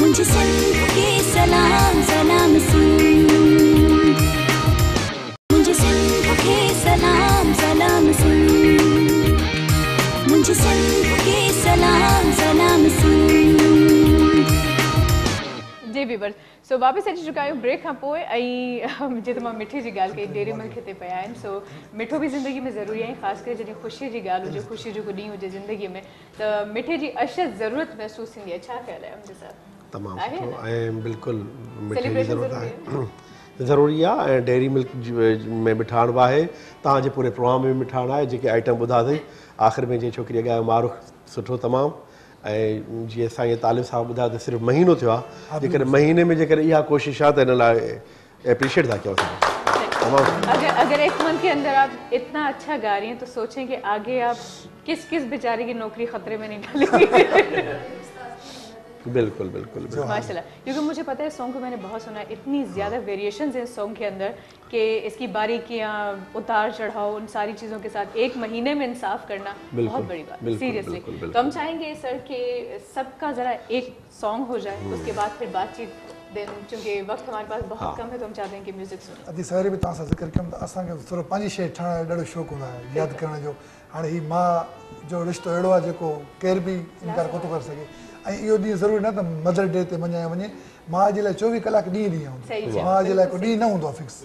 मुझे सिंध के सलाम सलाम सुन मुझे सिंध के सलाम सलाम सुन मुझे सिंध के सलाम सलाम सुन जी वीवर्स सो वापसि अची चुका आहियूं ब्रेक खां पोइ ऐं जीअं त मां मिठे जी ॻाल्हि कई डेयरी मिल्क हिते पिया आहिनि सो मिठो बि ज़िंदगी में ज़रूरी आहे ख़ासि करे जॾहिं ख़ुशीअ जी ॻाल्हि हुजे ख़ुशी जो को ॾींहुं हुजे ज़िंदगीअ में त मिठे जी अशद ज़रूरत महसूसु थींदी आहे छा ख़्यालु आहे मुंहिंजे साथ तमामु सुठो ऐं बिल्कुलु मिठे जी ज़रूरत आहे ज़रूरी आहे ऐं डेयरी मिल्क में मिठाण बि आहे तव्हांजे पूरे प्रोग्राम में मिठाण आहे जेके आइटम ॿुधाथई आख़िर में जीअं छोकिरीअ ॻायो मारूफ़ सुठो तमामु ऐं जीअं असांजे तालिब साहब ॿुधायो त सिर्फ़ु महीनो थियो आहे जेकॾहिं महीने में जेकॾहिं इहा कोशिशि आहे त हिन लाइ एप्रिशिएट था कयूं अगर एक मंथ के अंदर आप इतना अच्छा गा रही हैं तो सोचें कि आगे आप किस किस बेचारे की नौकरी खतरे में नहीं डालेंगे बिल्कुल बिल्कुल माशाल्लाह क्योंकि मुझे पता है सॉन्ग को मैंने बहुत सुना है इतनी ज़्यादा वेरिएशंस हैं सॉन्ग के अंदर कि इसकी बारीकियाँ उतार चढ़ाव उन सारी चीज़ों के साथ एक महीने में इंसाफ करना बहुत बड़ी बात सीरियसली तो हम चाहेंगे सर कि सबका ज़रा एक सॉन्ग हो जाए उसके बाद फिर बातचीत दिन चूँकि वक्त हमारे पास बहुत कम है तो हम चाहते हैं कि म्यूज़िक सुने अदी सवेरे भी तव्हां सां ज़िक्र कयमि त असांखे थोरो पंहिंजी शइ ठाहिण जो ॾाढो शौक़ु हूंदो आहे यादि करण जो हाणे हीउ माउ जो रिश्तो अहिड़ो आहे जेको केर बि इनकार कोन थो करे सघे ऐं इहो ॾींहुं ज़रूरी न त मदर डे ते मञायो वञे माउ जे लाइ 24 कलाक ॾींहुं हूंदो माउ जे लाइ को ॾींहुं न हूंदो आहे फिक्स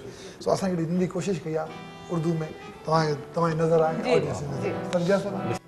सो असां हिकिड़ी नंढी कोशिशि कई आहे उर्दू में तव्हांजी नज़र आहे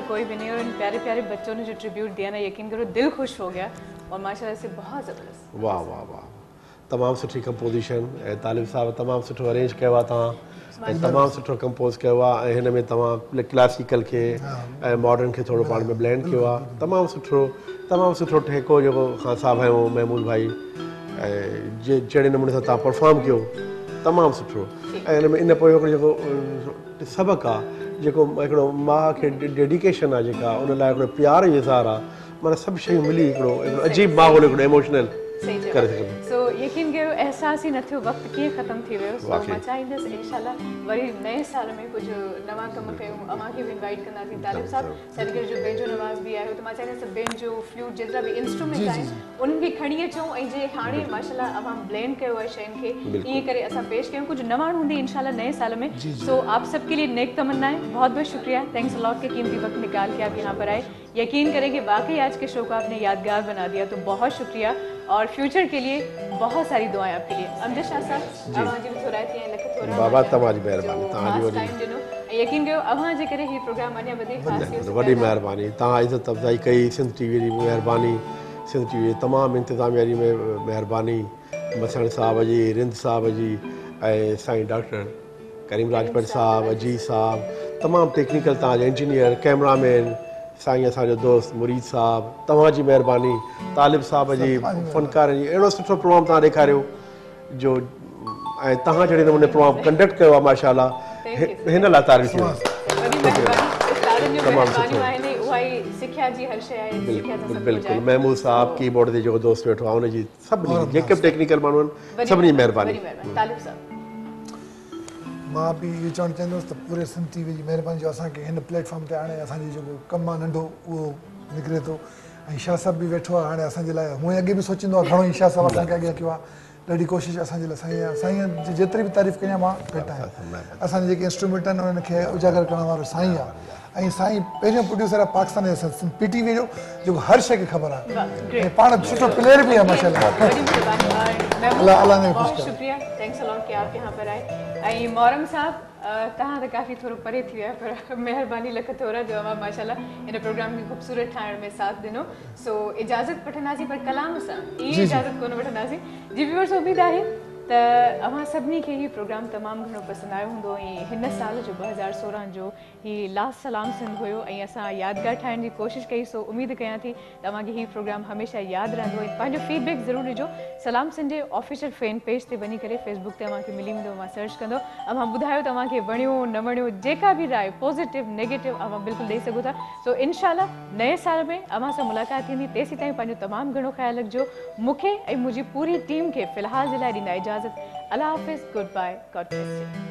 कोई भी नहीं, और इन प्यारे प्यारे बच्चों ने जो ट्रिब्यूट दिया ना, यकीन करो दिल खुश हो गया और माशाल्लाह से बहुत ज़बरदस्त। वाह वाह वाह, तमामु सुठी कंपोजिशन ऐं तालिब साहब तमामु सुठो अरेंज कयो आहे तव्हां, ऐं तमामु सुठो कंपोज़ कयो आहे, ऐं हिन में तव्हां क्लासिकल खे ऐं मॉडर्न खे थोरो पाण में ब्लेंड कयो आहे। तमामु सुठो ठेको जेको ख़ान साहब ऐं महमूद भाई ऐं जहिड़े नमूने सां तव्हां परफॉर्म कयो, तमामु सुठो। ऐं हिन में इन पोइ हिकिड़ो जेको सबक़ु आहे, जेको हिकिड़ो माउ खे डेडिकेशन आहे, जेका उन लाइ हिकिड़ो प्यार जो इज़हार आहे, माना सभु शयूं मिली हिकिड़ो अजीब माहौल हिकिड़ो इमोशनल करे सघंदो। सो यकीन कयो एहसास ई न थियो वक़्तु कीअं ख़तमु थी वियो। सो मां चाहींदसि इंशाल्लाह वरी नए साल में कुझु नवां कम कयूं, अव्हां खे बि इनवाइट कंदासीं। तालिब साहब सदगीर जो बेंजो नवाज़ बि आयो, त मां चाहींदसि बेंजो फ्लूट जेतिरा बि इंस्ट्रूमेंट आहिनि उन्हनि खे खणी अचूं, ऐं जे हाणे माशाल्लाह अव्हां ब्लेंड कयो आहे शयुनि खे, ईअं करे असां पेश कयूं, कुझु नवाण हूंदी इंशाल्लाह नए साल में। सो आप सबके लिए नेक तमन्नाएं, बहुत बहुत शुक्रिया, थैंक्स अ लॉट के कीमती वक्त निकाल के आप यहाँ पर आए। यकीन करें कि वाकई आज के शो को आपने यादगार बना दिया, तो बहुत शुक्रिया, और फ्यूचर के लिए बहुत सारी दुआएं आपके लिए। अमजद शाह साहब अवांजी भी थोराती हैं, लख थोरा बाबा तमाजी मेहरबानी, तव्हांजी वॾी टाइम ॾिनो, यकीन कयो अवां जे करे ही प्रोग्राम अञा वधीक ख़ासि थियो। वॾी महिरबानी, तव्हां इज़त अफ़ज़ाई कई, सिंध टीवी जी महिरबानी, सिंध टीवी तमामु इंतिज़ामिया जी महिरबानी, मसण साहब जी, रिंद साहब जी, ऐं साईं डॉक्टर करीम राजपत साहब, अजीज साहब, तमामु टेक्निकल तव्हांजा इंजीनियर, कैमरामैन, साईं असांजो दोस्त मुरीद साहब, तव्हांजी महिरबानी, तालिब साहब जी, फ़नकारनि जी, अहिड़ो सुठो प्रोग्राम तव्हां ॾेखारियो जो, ऐं तव्हां जहिड़े नमूने प्रोग्राम कंडक्ट कयो आहे माशाल्लाह, हिन लाइ तारीफ़ थी। बिल्कुलु महमूद साहब कीबोर्ड ते जेको दोस्त वेठो आहे हुनजी, सभिनी जेके बि टेक्निकल माण्हू आहिनि सभिनी महिरबानी। मां बि इहो चवणु चाहींदुसि त पूरे सिंध टीवी जी महिरबानी जो असांखे हिन प्लेटफॉर्म ते हाणे असांजो जेको कमु आहे नंढो उहो निकिरे थो, ऐं शाह साहब बि वेठो आहे हाणे असांजे लाइ, हूअं अॻे बि सोचींदो आहे घणो ई शाह साहब असांखे अॻियां कयो आहे, ॾाढी कोशिशि असांजे लाइ साईं आहे, साईं जी जेतिरी बि तारीफ़ कयां मां घटि आहियां। असांजे जेके इंस्ट्रूमेंट आहिनि उन्हनि खे उजागर करण वारो साईं आहे, ऐं साईं पहिरियों प्रोड्यूसर आहे पाकिस्तान जे PTV जो, जेको हर शइ खे ख़बर आहे, ऐं पाण सुठो प्लेयर बि आहे माशाल्लाह। बहुत शुक्रिया, थैंक्स अ लॉट कि आप यहाँ पर आए। ऐं मोहरम साहब तव्हां त काफ़ी थोरो परे थी विया, पर महिरबानी लख थोरा जो अवां माशाल्लाह हिन प्रोग्राम खे ख़ूबसूरत ठाहिण में साथ ॾिनो। सो इजाज़त वठंदासीं, पर कलाम सां इहा इजाज़त कोन वठंदासीं। जी व्यूअर्स, उमेद आहे त अवां सभिनी खे हीउ प्रोग्राम तमामु घणो पसंदि आयो हूंदो, ऐं हिन साल जो 2016 जो हीउ लास्ट सलाम सिंध हुयो, ऐं असां यादगार ठाहिण जी कोशिशि कई। सो उमेद कयां थी तव्हांखे हीउ प्रोग्राम हमेशह यादि रहंदो, ऐं पंहिंजो फीडबैक ज़रूरु ॾिजो। सलाम सिंध जे ऑफिशियल फैन पेज ते वञी करे फेसबुक ते अव्हांखे मिली वेंदो, अव्हां सर्च कंदो, अव्हां ॿुधायो तव्हांखे वणियो न वणियो, जेका बि राय पॉज़िटिव नेगेटिव अव्हां बिल्कुलु ॾेई सघो था। सो इनशाला नए साल में अव्हां सां मुलाक़ात थींदी, तेसीं ताईं पंहिंजो तमामु घणो ख़्यालु रखिजो। मूंखे ऐं मुंहिंजी पूरी टीम खे फ़िलहाल जे लाइ ॾींदा इजाज़त। अल्लाह हाफ़िज़, good bye, God bless U.